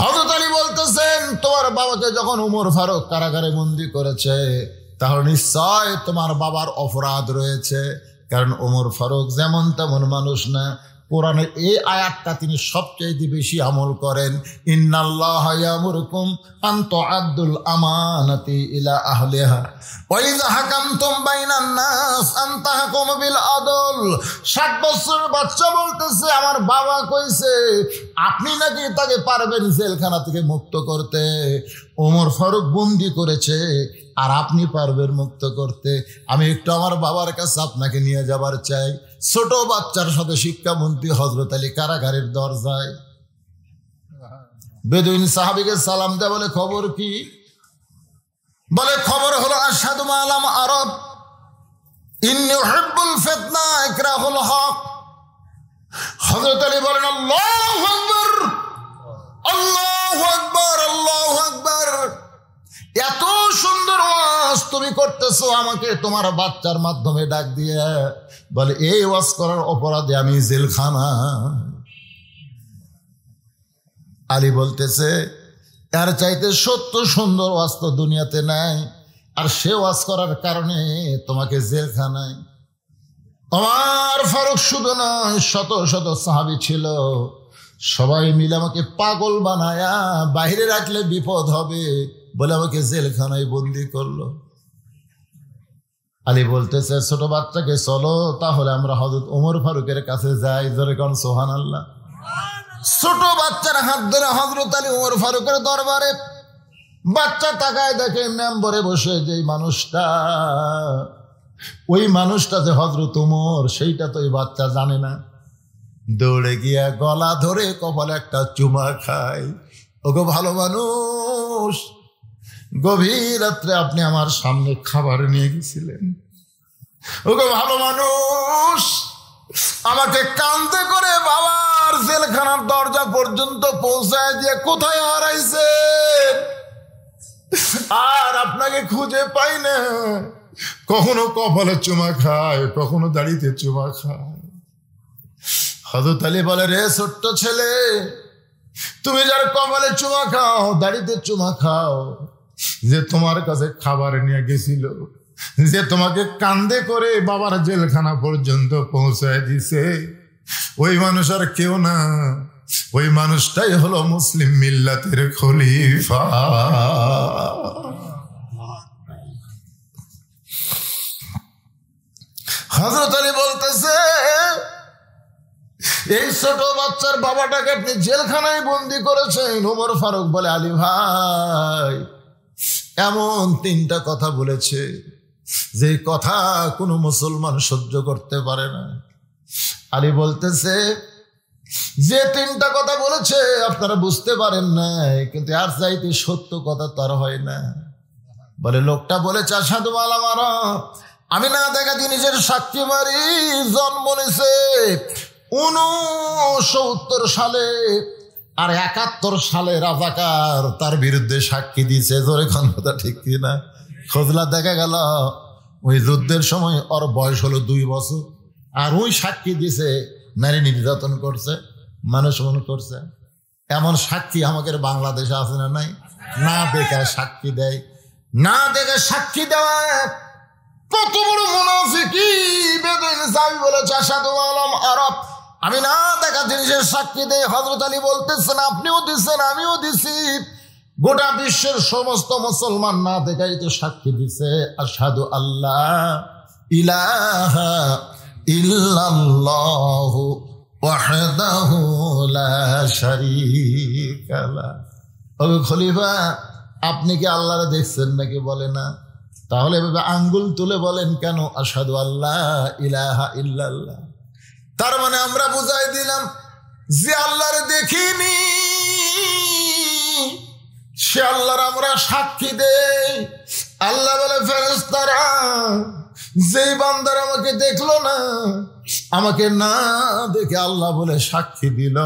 হযরত আলী বলতেছেন, তোমার বাবাকে যখন ওমর ফারুক কারাগারে বন্দি করেছে তাহলে নিশ্চয় তোমার বাবার অপরাধ রয়েছে। কারণ ওমর ফারুক যেমন তেমন মানুষ না। কোরআনের এই আয়াতটা তিনি সবচেয়ে বেশি আমল করেন। ইন্নাল্লাহা ইয়ামুরুকুম আন তুআদ্দুল আমানাতি ইলা আহলিহা ওয়া ইযা হাকামতুম বাইনান নাস আন তাহকুমু বিল আদল। 60 বছরের বাচ্চা বলতেছে আমার বাবা কইছে আপনি নাকি তাকে পারবেন জেলখানা থেকে মুক্ত করতে। ওমর ফারুক বন্দি করেছে আর আপনি পারবেন মুক্ত করতে। আমি একটু আমার বাবার কাছে আপনাকে নিয়ে যাবার চাই। ছোট বাচ্চার সাথে শিক্ষামন্ত্রী হযরত আলী কারাগারের দরজায়। বেদুইন সাহাবীকে সালাম দেয়া বলে খবর কি? বলে খবর হলো আশহাদু মা লাম আরব ইন্নী উহিব্বুল ফিতনা ইকরাহুল হক। হযরত আলী বলেন আল্লাহু আকবার, আল্লাহু আকবার, আল্লাহু আকবার। এত সুন্দর ওয়াজ তুমি করতেছো, আমাকে তোমার বাচ্চার মাধ্যমে ডাক দিয়ে বলে এই ওয়াজ করার অপরাধে আমি জেলখানা। আলী বলতেছে এর চাইতে সত্য সুন্দর ওয়াজ তো দুনিয়াতে নাই, আর সে ওয়াজ করার কারণে তোমাকে জেলখানায়। ওমর ফারুক শুধু নয়, শত শত সাহাবী ছিল, সবাই মিলে আমাকে পাগল বানায়া বাইরে রাখলে বিপদ হবে বলে আমাকে জেলখানায় বন্দি করলো। আলী বলতেছে ছোট বাচ্চাকে চলো তাহলে আমরা হযরত ওমর ফারুকের কাছে যাই। জোরে কোন সুবহানাল্লাহ। ছোট বাচ্চার হাত ধরে হযরত আলী ওমর ফারুকের দরবারে। বাচ্চা তাকায় দেখে মেম্বরে বসে যেই মানুষটা, ওই মানুষটা যে হযরত ওমর সেইটা তো এই বাচ্চা জানে না। দৌড়ে গিয়া গলা ধরে কপালে একটা চুমা খায়। ওগো ভালো মানুষ, গভীর রাত্রে আপনি আমার সামনে খাবার নিয়ে গেছিলেন। ওগো ভালো মানুষ, আমাকে কান্দে করে বাবার জেলখানার দরজা পর্যন্ত পৌঁছায় দিয়ে কোথায় হারাইছে আর আপনাকে খুঁজে পাই না। কখনো কপালে চুমা খায়, কখনো দাড়িতে চুমা খায়। হযরত আলী বলে রে ছোট্ট ছেলে, তুমি যার কপালে চুমা খাও, দাড়িতে চুমা খাও, যে তোমার কাছে খাবার নিয়ে গেছিল, যে তোমাকে কান্দে করে বাবার জেলখানা পর্যন্ত পৌঁছায় দিছে, ওই মানুষ আর কেউ না, ওই মানুষটাই হলো মুসলিম মিল্লাতের খলিফা। হযরত আলী বলতেছে এই ছোট বাচ্চার বাবাটাকে আপনি জেলখানায় বন্দি করেছেন। ওমর ফারুক বলে আলী ভাই এমন 3টা কথা বলেছে যে কথা কোনো মুসলমান সহ্য করতে পারে না। আলী বলতেছে যে 3টা কথা বলেছে আপনারা বুঝতে পারেন না, কিন্তু আর চাইতে সত্য কথা তার হয় না। বলে লোকটা বলেছে আশহাদু আল্লা মারা, আমি না দেখা জিনিসের সাক্ষী মারি। জন্ম নিছে 69 সালে আর 71 সালে রাজাকার তার বিরুদ্ধে সাক্ষী দিয়েছে। জোরে কোন কথা ঠিক কিনা? খোঁজলা দেখা গেল ওই যুদ্ধের সময় ওর বয়স হলো 2 বছর, আর ওই সাক্ষী দিয়েছে নারী নির্যাতন করছে, মানুষ মনে করছে। এমন সাক্ষী আমাদের বাংলাদেশে আছে না? নাই। না দেখে সাক্ষী দেয়, না দেখে সাক্ষী দেওয়া কত বড় মুনাফিকি। বেদুইন সাহাবী বলেছে আশহাদু আল্লা আরব, আমি না দেখা জিনিসের সাক্ষী দেই। হযরত আলী বলতেছেন আপনিও দিচ্ছেন, আমিও দিছি, গোটা বিশ্বের সমস্ত মুসলমান না দেখাই তো সাক্ষী দিছে আশহাদু আল্লা ইলাহা ইল্লাল্লাহু ওয়াহদাহু লা শারীকা লাহু। ও খলিফা আপনি কি আল্লাহরে দেখছেন নাকি? বলে না। তাহলে এভাবে আঙ্গুল তুলে বলেন কেন আশহাদু আল্লা ইলাহা ইল্লাল্লাহ? তার মানে আমরা বুঝাই দিলাম যে আল্লাহরে দেখিনি সে আল্লাহর আমরা সাক্ষী দেই। আল্লাহ বলে ফেরেশতারা যেই বান্দার আমাকে দেখলো না, আমাকে না দেখে আল্লাহ বলে সাক্ষী দিল,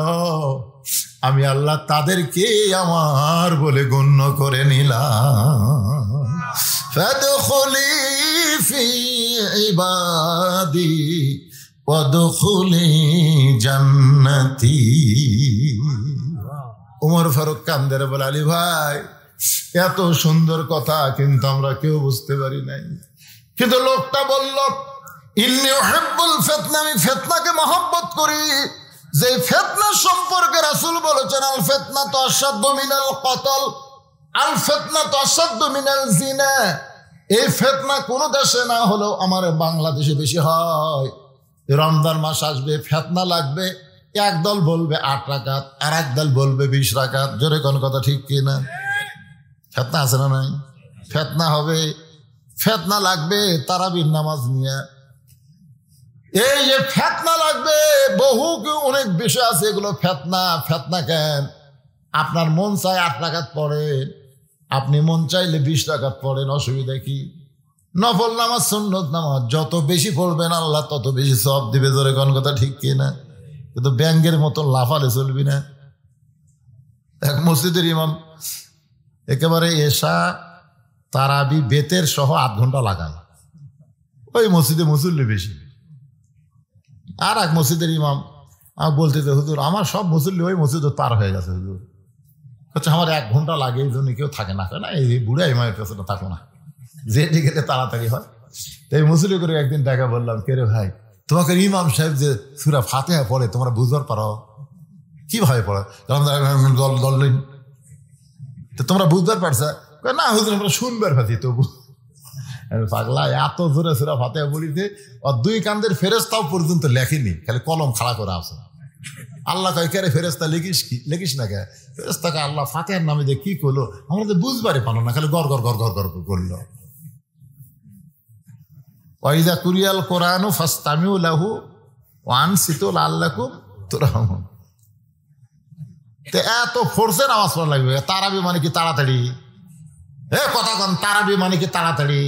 আমি আল্লাহ তাদেরকে আমার বলে গণ্য করে নিলাম। ফাদখুলি ফি ইবাদি ওয়াদখুলি জান্নাতি। ওমর ফারুক কান্দের বলে আলী ভাই এত সুন্দর কথা কিন্তু আমরা কেউ বুঝতে পারি নাই। কিন্তু লোকটা বলল ইন্নী উহিব্বুল ফিতনা, আমি ফিতনাকে মহব্বত করি। যে ফিতনা সম্পর্কে রাসূল বলেছেন আল ফিতনাতু আশাদ্দু মিনাল কতল, আল ফিতনাতু আশাদ্দু মিনাল জিনা। এই ফিতনা কোন দেশে না হলেও আমার বাংলাদেশে বেশি হয়। রমজান মাস আসবে, ফিতনা লাগবে, একদল বলবে 8 রাকাত, আর একদল বলবে 20 রাকাত। জোরে কোন কথা ঠিক কিনা? ফিতনা আছে না নাই? ফিতনা হবে, ফিতনা লাগবে তারাবির নামাজ নিয়ে। এই যে ফিতনা লাগবে, অনেক বিষয় আছে এগুলো ফিতনা। ফিতনা কেন? আপনার মন চায় 8 রাকাত পড়েন, আপনি মন চাইলে 20 রাকাত পড়েন, অসুবিধা কি? নফল নামাজ, সুন্নত নামাজ যত বেশি পড়বেন আল্লাহ তত বেশি সওয়াব দিবে। জোরে কোন কথা ঠিক কিনা? কিন্তু ব্যাঙ্গের মতো লাফালে চলবি না। এক মসজিদের ইমাম একেবারে এশা তারাবি বেতের সহ 8 ঘন্টা লাগায়, ওই মসজিদে মুসল্লি বেশি। আর এক মসজিদের ইমাম আমার বলতেছে হুজুর আমার সব মুসল্লি ওই মসজিদে পার হয়ে গেছে হুজুর, হচ্ছে আমার 1 ঘন্টা লাগে, এই জন্য কেউ থাকে না। না এই বুড়া ইমামের পেছনে থাকো না, যেটি গেলে তাড়াতাড়ি হয়। এই মুসল্লি করে একদিন দেখা বললাম, কে রে ভাই তোমাকে ইমাম সাহেব যে সূরা ফাতিহা পড়ে তোমরা বুঝবার পারো? কিভাবে পড়ে? তোমরা বুঝবার পারছ? না হুজুর আমরা শুনবার পাচ্ছি তবু। পাগলা এত জোরে সূরা ফাতিহা পড়িতে আর 2 কান্দের ফেরেশতাও পর্যন্ত লেখেনি, খালি কলম খাড়া করে আছে। আল্লাহ কয় কে রে ফেরেশতা লিখিস না কে? ফেরেশতাকে আল্লাহ ফাতিহার নামে যে কি করলো আমরা তো বুঝবারই পারলো না, খালি গড় গড় গড় গড় গড় করলো। ওয়াইযা কুরিয়াল কোরআনু ফাসতামিউ লাহু ওয়া আনসিতু লাআল্লাকুম তুরহামুন। তে এত ফোর্সে নামাজ পড়া লাগবে? তারাবি মানে কি তাড়াতাড়ি? কথা কন, তারাবি মানে কি তাড়াতাড়ি?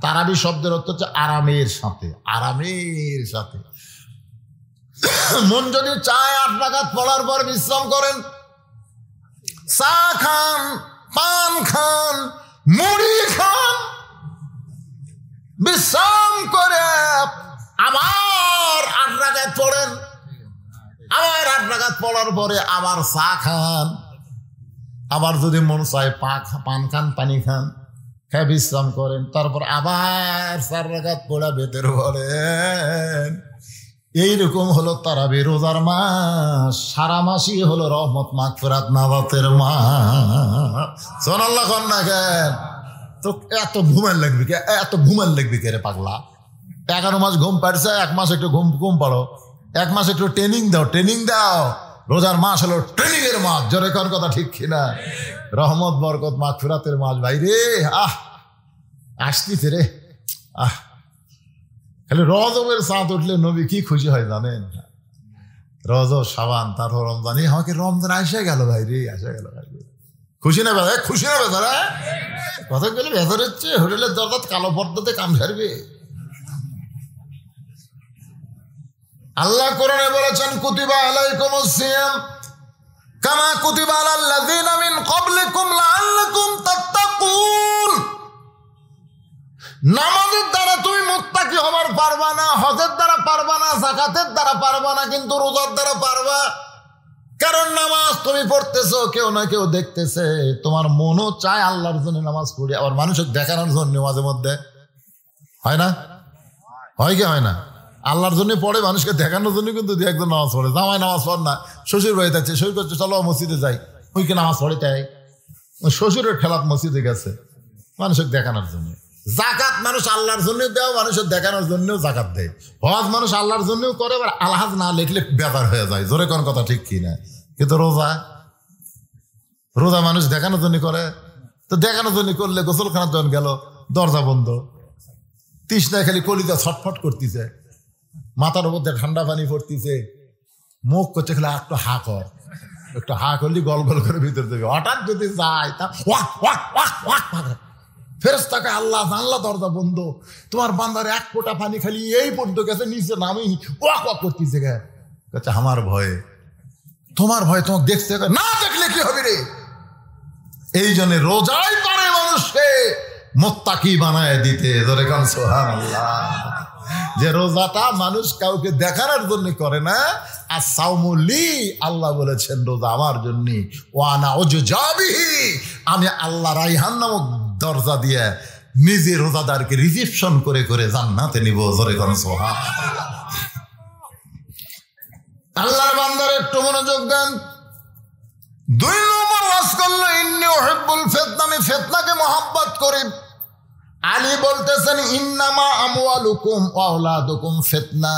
তারাবি শব্দের অর্থ হচ্ছে আরামের সাথে, আরামের সাথে। মন যদি চায় 8 রাকাত পড়ার পর বিশ্রাম করেন, চা খান, পান খান, মুড়ি খান, বিশ্রাম করে আবার 8 রাকাত পড়েন, আবার 8 রাকাত পড়ার পরে আবার চা খান, আবার যদি মন চায় পান খান, পানি খান, খেয়ে বিশ্রাম করেন, তারপর আবার 4 রাকাত পড়া বেতের পড়েন। এইরকম হলো তারাবি। রোজার মাস সারা মাসই হলো রহমত মাগফিরাত নাজাতের মাস। সুবহানাল্লাহ কোন না কেন? তো এত ঘুমার লাগবে কে? এত ঘুমার লাগবে কে রে পাগলা? 11 মাস ঘুম পাড়ছে, 1 মাস একটু ঘুম পাড়ো, 1 মাস একটু ট্রেনিং দাও। রোজার মাস হলো ট্রেনিং এর মাস। জোরে কোন কথা ঠিক কিনা? রহমত বরকত মাগফিরাতের মাস। ভাই রে আসতিছে রে। খালি রজবের চাঁদ উঠলে নবী কি খুশি হয় জানেন? রজব, শাবান, তারপর রমজান। আমাকে রমজান আসে গেল ভাই রে, আসে গেল ভাই। খুশি না বেদা? খুশি না বেদারা? কথা গেলে বেদার হচ্ছে হোটেলের দরজা কালো পর্দাতে কাম ছাড়বে। আল্লাহ কোরআনে বলেছেন কুতিবা আলাইকুমুস সিয়াম কামা কুতিবা আলাল লাযিনা মিন ক্বাবলিকুম লাআল্লাকুম তাত্তাকুন। নামাজের দ্বারা তুমি মুত্তাকি হবার পারবা না, হজের দ্বারা পারবা না, যাকাতের দ্বারা পারবা না, কিন্তু রোজার দ্বারা পারবা। কারণ নামাজ তুমি পড়তেছো, কেউ না কেউ দেখতেছে। তোমার মনও চায় আল্লাহর জন্য নামাজ পড়ি, আবার মানুষের দেখানোর জন্য মাঝে মধ্যে হয় না? হয় কি হয় না? আল্লাহর জন্য পড়ে, মানুষকে দেখানোর জন্য কিন্তু একজন নামাজ পড়ে। জামাই নামাজ পড় না, শ্বশুর বাড়িতে আছে, শ্বশুর করছে চলো মসজিদে যাই, ওইকে নামাজ পড়ে তাই শ্বশুরের খেলাপ মসজিদে গেছে মানুষের দেখানোর জন্য। জাকাত মানুষ আল্লাহর জন্য দেয়, মানুষের দেখানোর জন্যও জাকাত দেয়। হজ মানুষ আল্লাহর জন্যও করে, এবার আলহাজ না লিখলে বেকার হয়ে যায়। জোরে কোন কথা ঠিক কিনা? কিন্তু রোজা মানুষ দেখানোর জন্য করে। তো দেখানোর জন্য করলে গোসলখানার যখন গেল দরজা বন্ধ, তৃষ্ণায় খালি কলিজা ছটফট করতেছে, মাথার মধ্যে ঠান্ডা পানি পড়তেছে, মুখ করছে খালি একটু হা কর, একটু হা করলি গল গল করে ভিতর দেবে। হঠাৎ যদি যায় তা ফেরেশতাকে আল্লাহ জানলা দরজা বন্ধ, তোমার বান্দার 1 ফোঁটা পানি খালি এই পর্যন্ত গেছে, নিচে নামি ওয়াক ওয়াক করতেছে। গে আমার ভয়ে, তোমার ভয় তোমাকে দেখতে, না দেখলে কি হবে রে? এই জন্য রোজাই পারে মানুষকে মুত্তাকি বানায় দিতে। সুবহানাল্লাহ। যে রোজাটা মানুষ কাউকে দেখানোর জন্য করে না, আর সাওমুলি আল্লাহ বলেছেন রোজা আমার জন্য, ওয়ানা উজজাবিহি আমি আল্লাহ রাইহান নামক দরজা দিয়ে নিজে রোজাদারকে রিসিপশন করে করে জান্নাতে নিব। জোরে কোন সুবহানাল্লাহ। আল্লাহর বান্দার একটু মনোযোগ দেন। 2 নম্বর ওয়াজ করলো ইন্নী উহিব্বুল ফিতনা, আমি ফিতনাকে মহব্বত করি। আলী বলতেছেন ইন্নামা আমওয়ালুকুম ওয়া আওলাদুকুম ফিতনা।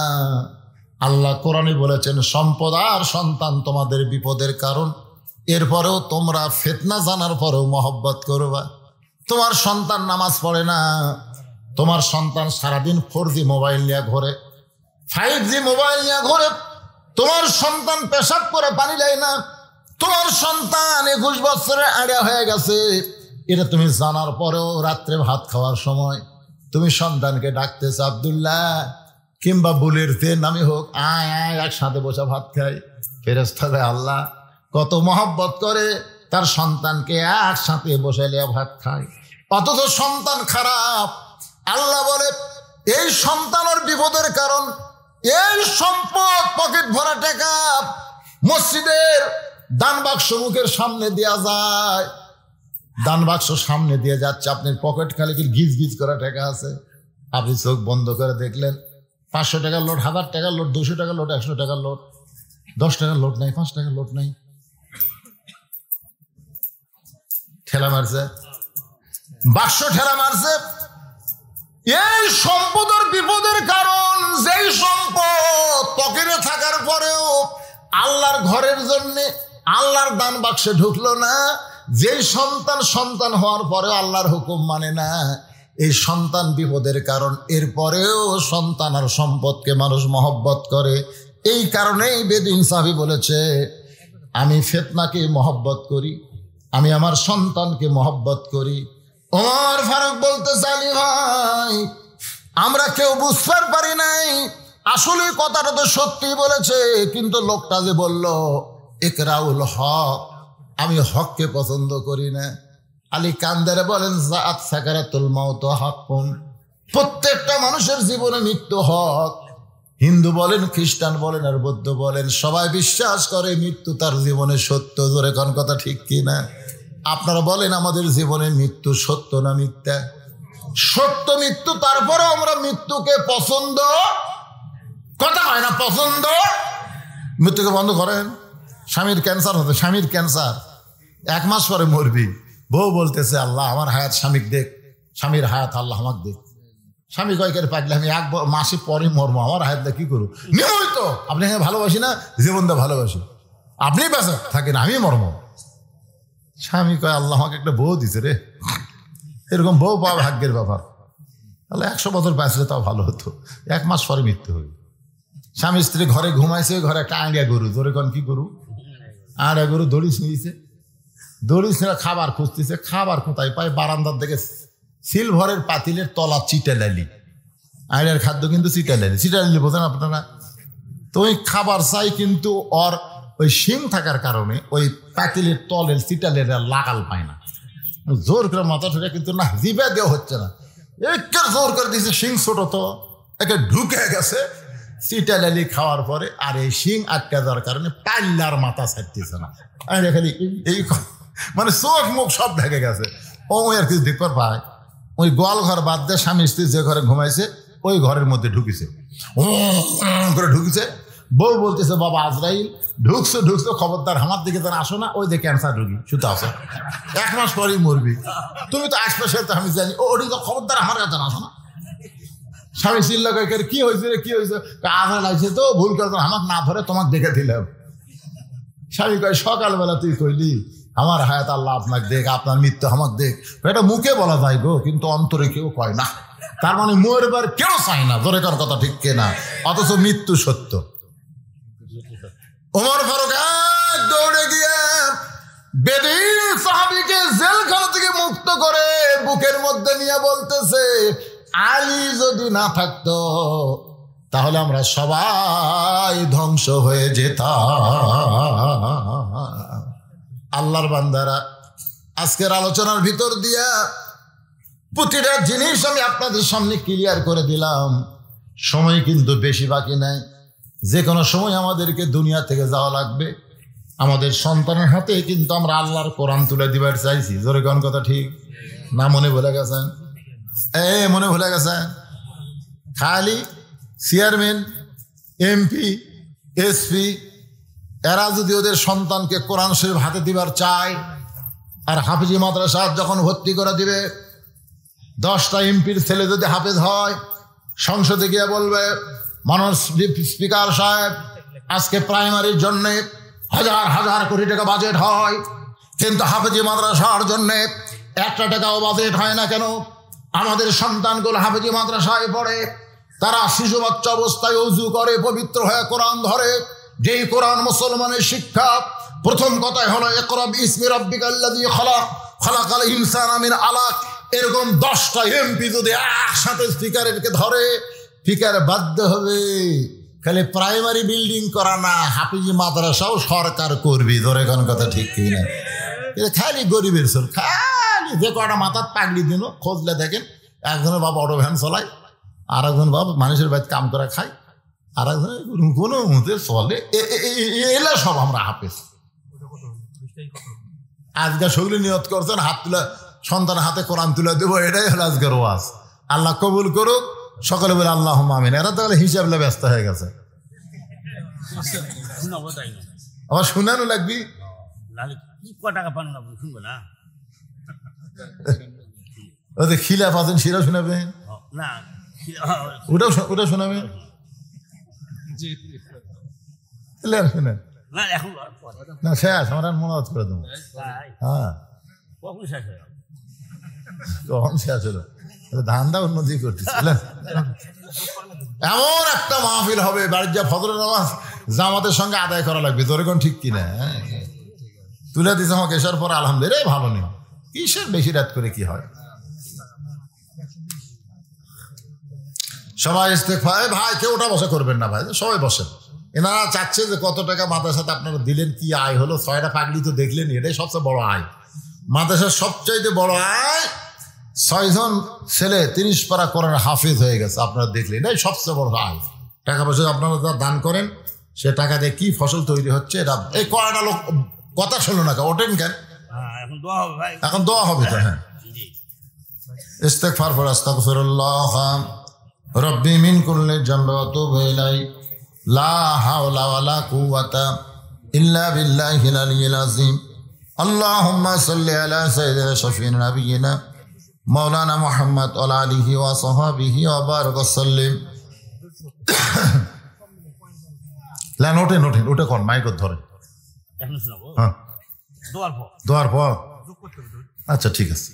আল্লাহ কোরআনে বলেছেন সম্পদ আর সন্তান তোমাদের বিপদের কারণ, এরপরেও তোমরা ফিতনা জানার পরেও মহব্বত করবা। তোমার সন্তান নামাজ পড়ে না, তোমার সন্তান সারাদিন 4G মোবাইল নিয়ে ঘোরে, 5G মোবাইল নিয়ে ঘোরে, তোমার সন্তান পেশাব করে পানি দেয় না, তোমার সন্তান 21 বছরে আড়া হয়ে গেছে, এটা তুমি জানার পরেও রাত্রে ভাত খাওয়ার সময় তুমি সন্তানকে ডাকতেছ আব্দুল্লাহ কিংবা বুলের তেল নামি হোক, আয় আয় একসাথে বসে ভাত খাই। ফেরেশতারা আল্লাহ কত মহব্বত করে তার সন্তানকে একসাথে বসে ভাত খায়, অথচ সন্তান খারাপ। আল্লাহ বলে এই সন্তানের বিপদের কারণ, এই সম্পদ পকেট ভরা টাকা মসজিদের দান বাক্স মুখের সামনে দেয়া যায়, দান বাক্স সামনে দিয়ে যাচ্ছে, আপনার পকেট খালি কি গিজ গিজ করা টাকা আছে, আপনি চোখ বন্ধ করে দেখলেন 500 টাকার নোট, 1000 টাকার নোট, 200 টাকার নোট, 100 টাকার নোট, 10 টাকার নোট নাই, 5 টাকার নোট নাই, ঠেলা মারছে, বাক্স ঠেলা মারছে। এই সম্পদের বিপদের কারণ, যেই সম্পদ পকেটে থাকার পরেও আল্লাহর ঘরের জন্য আল্লাহর দান বাক্সে ঢুকলো না, যেই সন্তান হওয়ার পরেও আল্লাহর হুকুম মানে না, এই সন্তান বিপদের কারণ, এরপরেও সন্তান আর সম্পদকে মানুষ মহব্বত করে। এই কারণেই বেদুইন সাহাবী বলেছে আমি ফিতনাকে মহব্বত করি, আমি আমার সন্তানকে মহব্বত করি। ওমর ফারুক বলতে চালি ভাই আমরা কেউ বুঝতে পারি নাই, আসলে কথাটা তো সত্যি বলেছে, কিন্তু লোকটা যে বলল ইকরাউল হক, আমি হককে পছন্দ করি না। আলী কান্দারে বলেন জাআত সাকারাতুল মাউত হাক্কুন, প্রত্যেকটা মানুষের জীবনে মৃত্যু হক। হিন্দু বলেন, খ্রিস্টান বলেন আর বৌদ্ধ বলেন, সবাই বিশ্বাস করে মৃত্যু তার জীবনে সত্য। জোরে কোন কথা ঠিক কিনা? আপনারা বলেন আমাদের জীবনে মৃত্যু সত্য না মিথ্যা? সত্য মৃত্যু, তারপরে আমরা মৃত্যুকে পছন্দ, কথা হয় না পছন্দ, মৃত্যুকে বন্ধ করেন। স্বামীর ক্যান্সার হতে, স্বামীর ক্যান্সার 1 মাস পরে মরবি, বউ বলতেছে আল্লাহ আমার হায়াত স্বামীর দেখ, স্বামীর হায়াত আল্লাহ আমাকে দেখ। স্বামী কয়েকের পাগলে আমি 1 মাসে পরে মরবো, আমার হায়াত কি করবো? নিয়মিত আপনি ভালোবাসি না, জীবন দা ভালোবাসি, আপনি বেঁচে থাকেন আমি মরব। স্বামী কয় আল্লাহ আমাকে একটা বউ দিছে রে, এরকম বউ পাওয়া ভাগ্যের ব্যাপার, তাহলে 100 বছর বাঁচলে তাও ভালো হতো, 1 মাস পরে মৃত্যু হবে। স্বামী স্ত্রী ঘরে ঘুমাইছে, ঘরে একটা আড়িয়া গরু, ধরে কোন কি গরু, আড়িয়া গরু দড়ি ছিঁড়িছে, দড়ি ছিঁড়া খাবার খুঁজতেছে, খাবার কোথায় পায়? বারান্দার দিকে সিলভারের পাতিলের তলা চিটালালি, আড়িয়ার খাদ্য কিন্তু চিটালালি, চিটালালি বোঝেন আপনারা তো? ওই খাবার চাই, কিন্তু ওর ওই শিং থাকার কারণে ওই পাতিলের তলের চিটালের লাগাল পায় না, জোর করে মাথা ঠুকে, কিন্তু না জিভে দেওয়া হচ্ছে না, একটু জোর করে দিয়েছে, শিং ছোট তো একে ঢুকে গেছে চিটালালি খাওয়ার পরে, আর এই শিং আটকা যাওয়ার কারণে পাল্লার মাথা ছাড়তেছে না, খালি এই মানে চোখ মুখ সব ঢেকে গেছে। ওই আর কিছু দেখবার পায়, ওই গোয়াল ঘর বাদ দিয়ে স্বামী স্ত্রী যে ঘরে ঘুমাইছে ওই ঘরের মধ্যে ঢুকিছে, করে ঢুকিছে। বউ বলতেছে বাবা আজরাইল ঢুকছো ঢুকছো, খবরদার আমার দিকে যেন আসো না, ওই যে ক্যান্সার রুগী শুধু আসো, 1 মাস পরেই মরবি, তুমি তো আশপাশে তো আমি জানি, ওটি তো খবরদার আমার কাছে আসো না। স্বামী চিল্লা কয়েক কি হয়েছে রে, কি হয়েছে? আজরাইল লাগছে তো, ভুল করে আমাকে না ধরে তোমাকে দেখে দিলাম। স্বামী কয় সকালবেলা তুই কইলি আমার হায়াত আল্লাহ আপনাকে দেখ, আপনার মৃত্যু আমাকে দেখ, এটা মুখে বলা যায় গো, কিন্তু অন্তরে কেউ কয় না, তার মানে মরবার কেউ চায় না, জোরে কার কথা ঠিক কিনা? অথচ মৃত্যু সত্য। ওমর ফারুক দৌড়ে গিয়ে বেদুইন সাহাবীকে জেলখানা থেকে মুক্ত করে বুকের মধ্যে নিয়ে বলতেছে আলী যদি না থাকতো তাহলে আমরা সবাই ধ্বংস হয়ে যেতাম। আল্লাহর বান্দারা, আজকের আলোচনার ভিতর দিয়া প্রতিটা জিনিস আমি আপনাদের সামনে ক্লিয়ার করে দিলাম। সময় কিন্তু বেশি বাকি নাই, যে কোনো সময় আমাদেরকে দুনিয়া থেকে যাওয়া লাগবে। আমাদের সন্তানের হাতে কিন্তু আমরা আল্লাহর কোরআন তুলে দিবার চাইছি। জোরে কোন কথা ঠিক না? মনে ভুলে গেছেন? মনে ভুলে গেছেন? খালি চেয়ারম্যান, এমপি, এসপি এরা যদি ওদের সন্তানকে কোরআন শরীফ হাতে দিবার চায়, আর হাফিজি মাদ্রাসা যখন ভর্তি করে দিবে, 10টা এমপির ছেলে যদি হাফেজ হয়, সংসদে গিয়ে বলবে মাননীয় স্পিকার সাহেব, আজকে প্রাইমারির জন্য হাজার হাজার কোটি টাকা বাজেট হয়, কিন্তু হাফেজি মাদ্রাসার জন্য 1 টাকাও বাজেট হয় না কেন? আমাদের সন্তানগুলো হাফেজি মাদ্রাসায় পড়ে, তারা শিশু বাচ্চা অবস্থায় ওযু করে, পবিত্র হয়ে কোরআন ধরে। যেই কোরআন মুসলমানের শিক্ষা, প্রথম কথাই হলো ইকরা বিসমি রাব্বিকাল্লাযী খালাক, খালাকাল ইনসানা মিন আলাক। এরকম 10টা এমপি যদি একসাথে স্পিকারকে ধরে, স্পিকার বাধ্য হবে খালি প্রাইমারি বিল্ডিং করা না, হাফিজি মাদ্রাসাও সরকার করবি। ধরে কোন কথা ঠিক কি না? খালি গরিবের চল, খালি যে কটা মাথার পাগড়ি দিন খোঁজলে দেখেন, একজনের বাবা অটো ভ্যান চলায়, আর একজন বাবা মানুষের বাড়িতে কাম করে খায়, আর একজনের কোনো মতে চলে। এলা সব আমরা হাফেজ। আজকে সকলে নিয়ত করছেন হাত তুলে সন্তান হাতে কোরআন তুলে দেবো, এটাই হলো আজকের ওয়াজ। আল্লাহ কবুল করুক। সকলে বলে আল্লাহুম্মা আমিন। এরা তাহলে হিসাব ব্যস্ত হয়ে গেছে। আবার শুনানো লাগবি, ওদের খিলাফ আছেন, সেটা শোনাবে, ওটা শোনাবে। শুনেন না, শেষ আমার মনে করে দেবো। হ্যাঁ, কখন শেষ হলো? ধান্দা উন্নতি করতেছিলেন। এমন একটা মাহফিল হবে, বাড়ির যা ফজরের নামাজ জামাতের সঙ্গে আদায় করা লাগবে। তোর এখন ঠিক কিনা? তুলে দিস আমাকে এসার পর, আলহামদুলিল্লাহ ভালো নেই। কিসের বেশি রাত করে কি হয়? সবাই ইস্তেগফার। ভাই কেউ ওটা বসা করবেন না ভাই, সবাই বসেন। এনারা চাচ্ছে যে কত টাকা মাদ্রাসাতে আপনারা দিলেন, কি আয় হলো। 6টা পাগড়ি তো দেখলেন, এটাই সবচেয়ে বড় আয়। মাদ্রাসার সবচাইতে বড় আয় 6 জন ছেলে 30 পারা কোরআন হাফেজ হয়ে গেছে, আপনারা দেখলেন, এটাই সবচেয়ে বড় আয়। টাকা পয়সা আপনারা যা দান করেন, সে টাকা দিয়ে কি ফসল তৈরি হচ্ছে। এটা এই কয়টা লোক কথা শুনলো না, ওঠেন কেন? এখন দোয়া হবে তো। হ্যাঁ, ইস্তেগফার পড়ে আস্তাগফিরুল্লাহ রব্বি মিন কুল্লি যামবি ওয়া আতুবু ইলাইহি লা হাওলা ওয়ালা কুওয়াতা ইল্লা বিল্লাহিল আলিয়্যিল আযীম। আল্লাহুম্মা সাল্লি আলা সাইয়্যিদিনা শাফিঈনা নাবিয়িনা মাওলানা মুহাম্মদ ওয়া আলা আলিহি ওয়া সাহবিহি ওয়া বারাক ওয়া সাল্লিম। লা নোটেন ওটা কোন মাইক ধরে এখন শোনাবো। হ্যাঁ, দোয়ার পর আচ্ছা ঠিক আছে।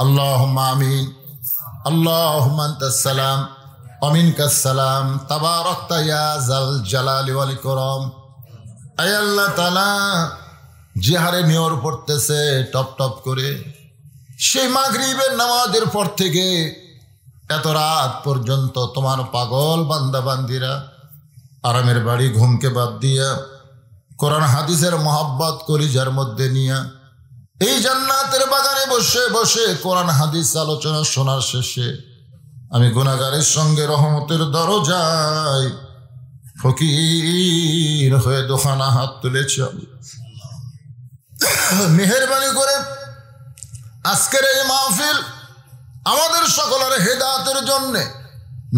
আল্লাহুম্মা আমিন। আল্লাহুম্মা আনতাস সালাম ওয়া মিনকাস সালাম তাবারাকতা ইয়া যাল জালালি ওয়াল ইকরাম। আয় আল্লাহ তাআলা, যে হারে মেয়র পড়তেছে টপ টপ করে, সেই মাগরিবের নামাজের পর থেকে এত রাত পর্যন্ত তোমার পাগল বান্দা বান্দিরা আরামের বাড়ি ঘুমকে বাদ দিয়া কোরআন হাদিসের মহব্বত কলিজার মধ্যে নিয়া এই জান্নাতের বাগানে বসে বসে কোরআন হাদিস আলোচনা শোনার শেষে আমি গুনাহগারের সঙ্গে রহমতের দরজায় ফকির হয়ে দোখানা হাত তুলেছি। মেহেরবানি করে আজকের এই মাহফিল আমাদের সকলের হেদায়েতের জন্যে,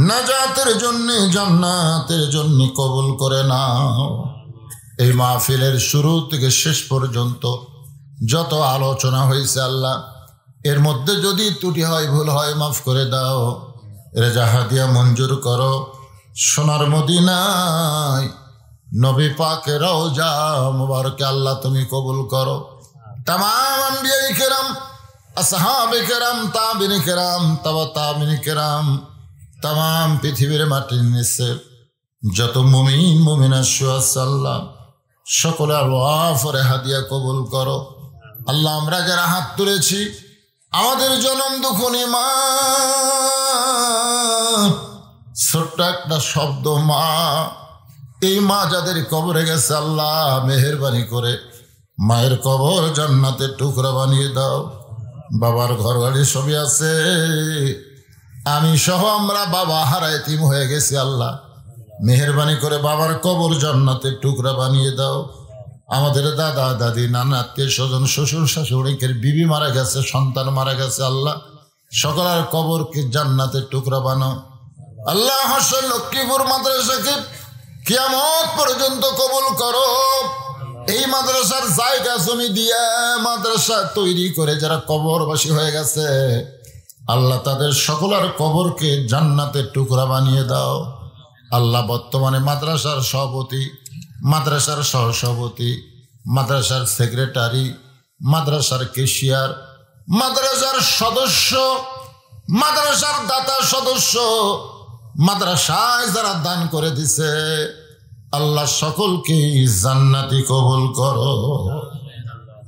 নাজাতের জন্যে, জান্নাতের জন্যে কবুল করে নাও। এই মাহফিলের শুরু থেকে শেষ পর্যন্ত যত আলোচনা হয়েছে আল্লাহ, এর মধ্যে যদি ত্রুটি হয়, ভুল হয়, মাফ করে দাও। রেজা হাদিয়া মঞ্জুর করো। সোনার মদিনায় নবী পাকের রওজা মুবারকে আল্লাহ তুমি কবুল করো। তামাম আম্বিয়া কেরাম, আসহাবে কেরাম, তাবিন কেরাম, তাবিন কেরাম, তামাম পৃথিবীর মাটির নিচে যত মুমিন মুমিনা শুয়ে আল্লাহ সকলে আল্লাহরে হাদিয়া কবুল করো। আল্লাহ আমরা যারা হাত তুলেছি, আমাদের জনম দুঃখনী মা, ছোট্ট একটা শব্দ মা, এই মা যাদের কবরে গেছে আল্লাহ মেহেরবানি করে মায়ের কবর জান্নাতের টুকরা বানিয়ে দাও। বাবার ঘর বাড়ি সবই আছে, আমি সহ আমরা বাবা হারা এতিম হয়ে গেছি। আল্লাহ মেহেরবানি করে বাবার কবর জান্নাতের টুকরা বানিয়ে দাও। আমাদের দাদা দাদি নানা আত্মীয় স্বজন শ্বশুর শাশুড়িকের বিবি মারা গেছে, সন্তান মারা গেছে। আল্লাহ সকলের কবরকে জান্নাতের টুকরা বানাও। আল্লাহ হাসন লক্ষ্মীপুর মাদ্রাসাকে কিয়ামত পর্যন্ত কবুল করো। এই মাদ্রাসার জায়গা জমি দিয়ে মাদ্রাসা তৈরি করে যারা কবরবাসী হয়ে গেছে, আল্লাহ তাদের সকলের কবরকে জান্নাতের টুকরা বানিয়ে দাও। আল্লাহ বর্তমানে মাদ্রাসার সভাপতি, মাদ্রাসার সহসভাপতি, মাদ্রাসার সেক্রেটারি, মাদ্রাসার ক্যাশিয়ার, মাদ্রাসার সদস্য, মাদ্রাসার দাতা সদস্য, মাদ্রাসায় যারা দান করে দিছে, আল্লাহ সকলকে জান্নাতি কবুল করো।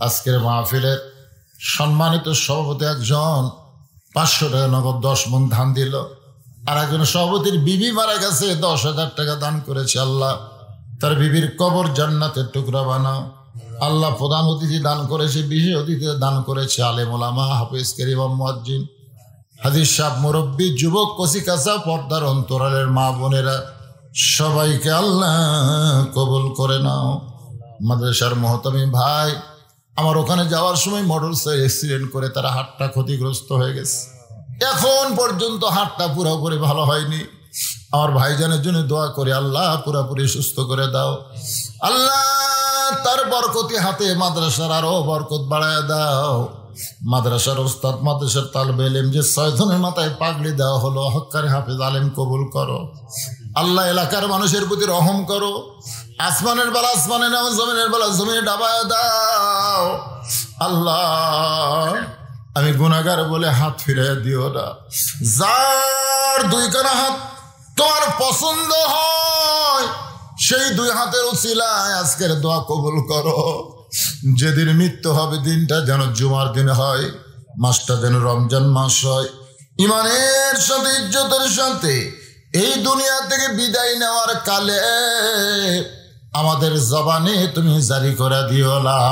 আজকের মাহফিলের সম্মানিত সভাপতি একজন 500 টাকা নগদ 10 মণ ধান দিল। আর একজন সভাপতির বিবি মারা গেছে, 10,000 টাকা দান করেছে। আল্লাহ তার বিবির কবর জান্নাতের টুকরা বানাও। আল্লাহ প্রধান অতিথি দান করেছে, বিশেষ অতিথি দান করেছে আলেম ওলামা, হাফেজ কারীম, মুয়াজ্জিন, হাদিস সাহেব, মুরব্বী, যুবক, কচিকাঁচা, পর্দার অন্তরালের মা বোনেরা সবাইকে আল্লাহ কবুল করে নাও। মাদ্রাসার মহতামি ভাই, আমার ওখানে যাওয়ার সময় মোটরসাইকেল অ্যাক্সিডেন্ট করে তারা হাতটা ক্ষতিগ্রস্ত হয়ে গেছে। এখন পর্যন্ত হাতটা পুরোপুরি ভালো হয়নি। আমার ভাইজানের জন্য দোয়া করে আল্লাহ পুরোপুরি সুস্থ করে দাও। আল্লাহ তার বরকতি হাতে মাদ্রাসার আরো বরকত বাড়ায় দাও। মাদ্রাসার ওস্তাদ, মাদ্রাসার তালবে ইলম যে 6 জনের মাথায় পাগড়ি দেওয়া হলো, হক্কারে হাফেজ আলেম কবুল করো। আল্লাহ এলাকার মানুষের প্রতি রহম করো। আসমানের বেলা আসমানে নাও, জমিনের বেলা জমিনে ডাবায় দাও। আল্লাহ আমি গুনাহগার বলে হাত ফিরিয়ে দিও না। যার 2 কানা হাত তোমার পছন্দ হয়, সেই 2 হাতের উসিলায় আজকের দোয়া কবুল করো। যেদিন মৃত্যু হবে দিনটা যেন জুমার দিন হয়, মাসটা যেন রমজান মাস হয়। ইমানের সাথে, ইজ্জতের সাথে এই দুনিয়া থেকে বিদায় নেওয়ার কালে আমাদের জবানে তুমি জারি করে দিও লা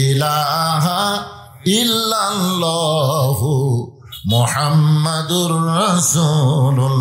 ইলাহা ইল্লাল্লাহু মুহাম্মাদুর রাসূলুল্লাহ।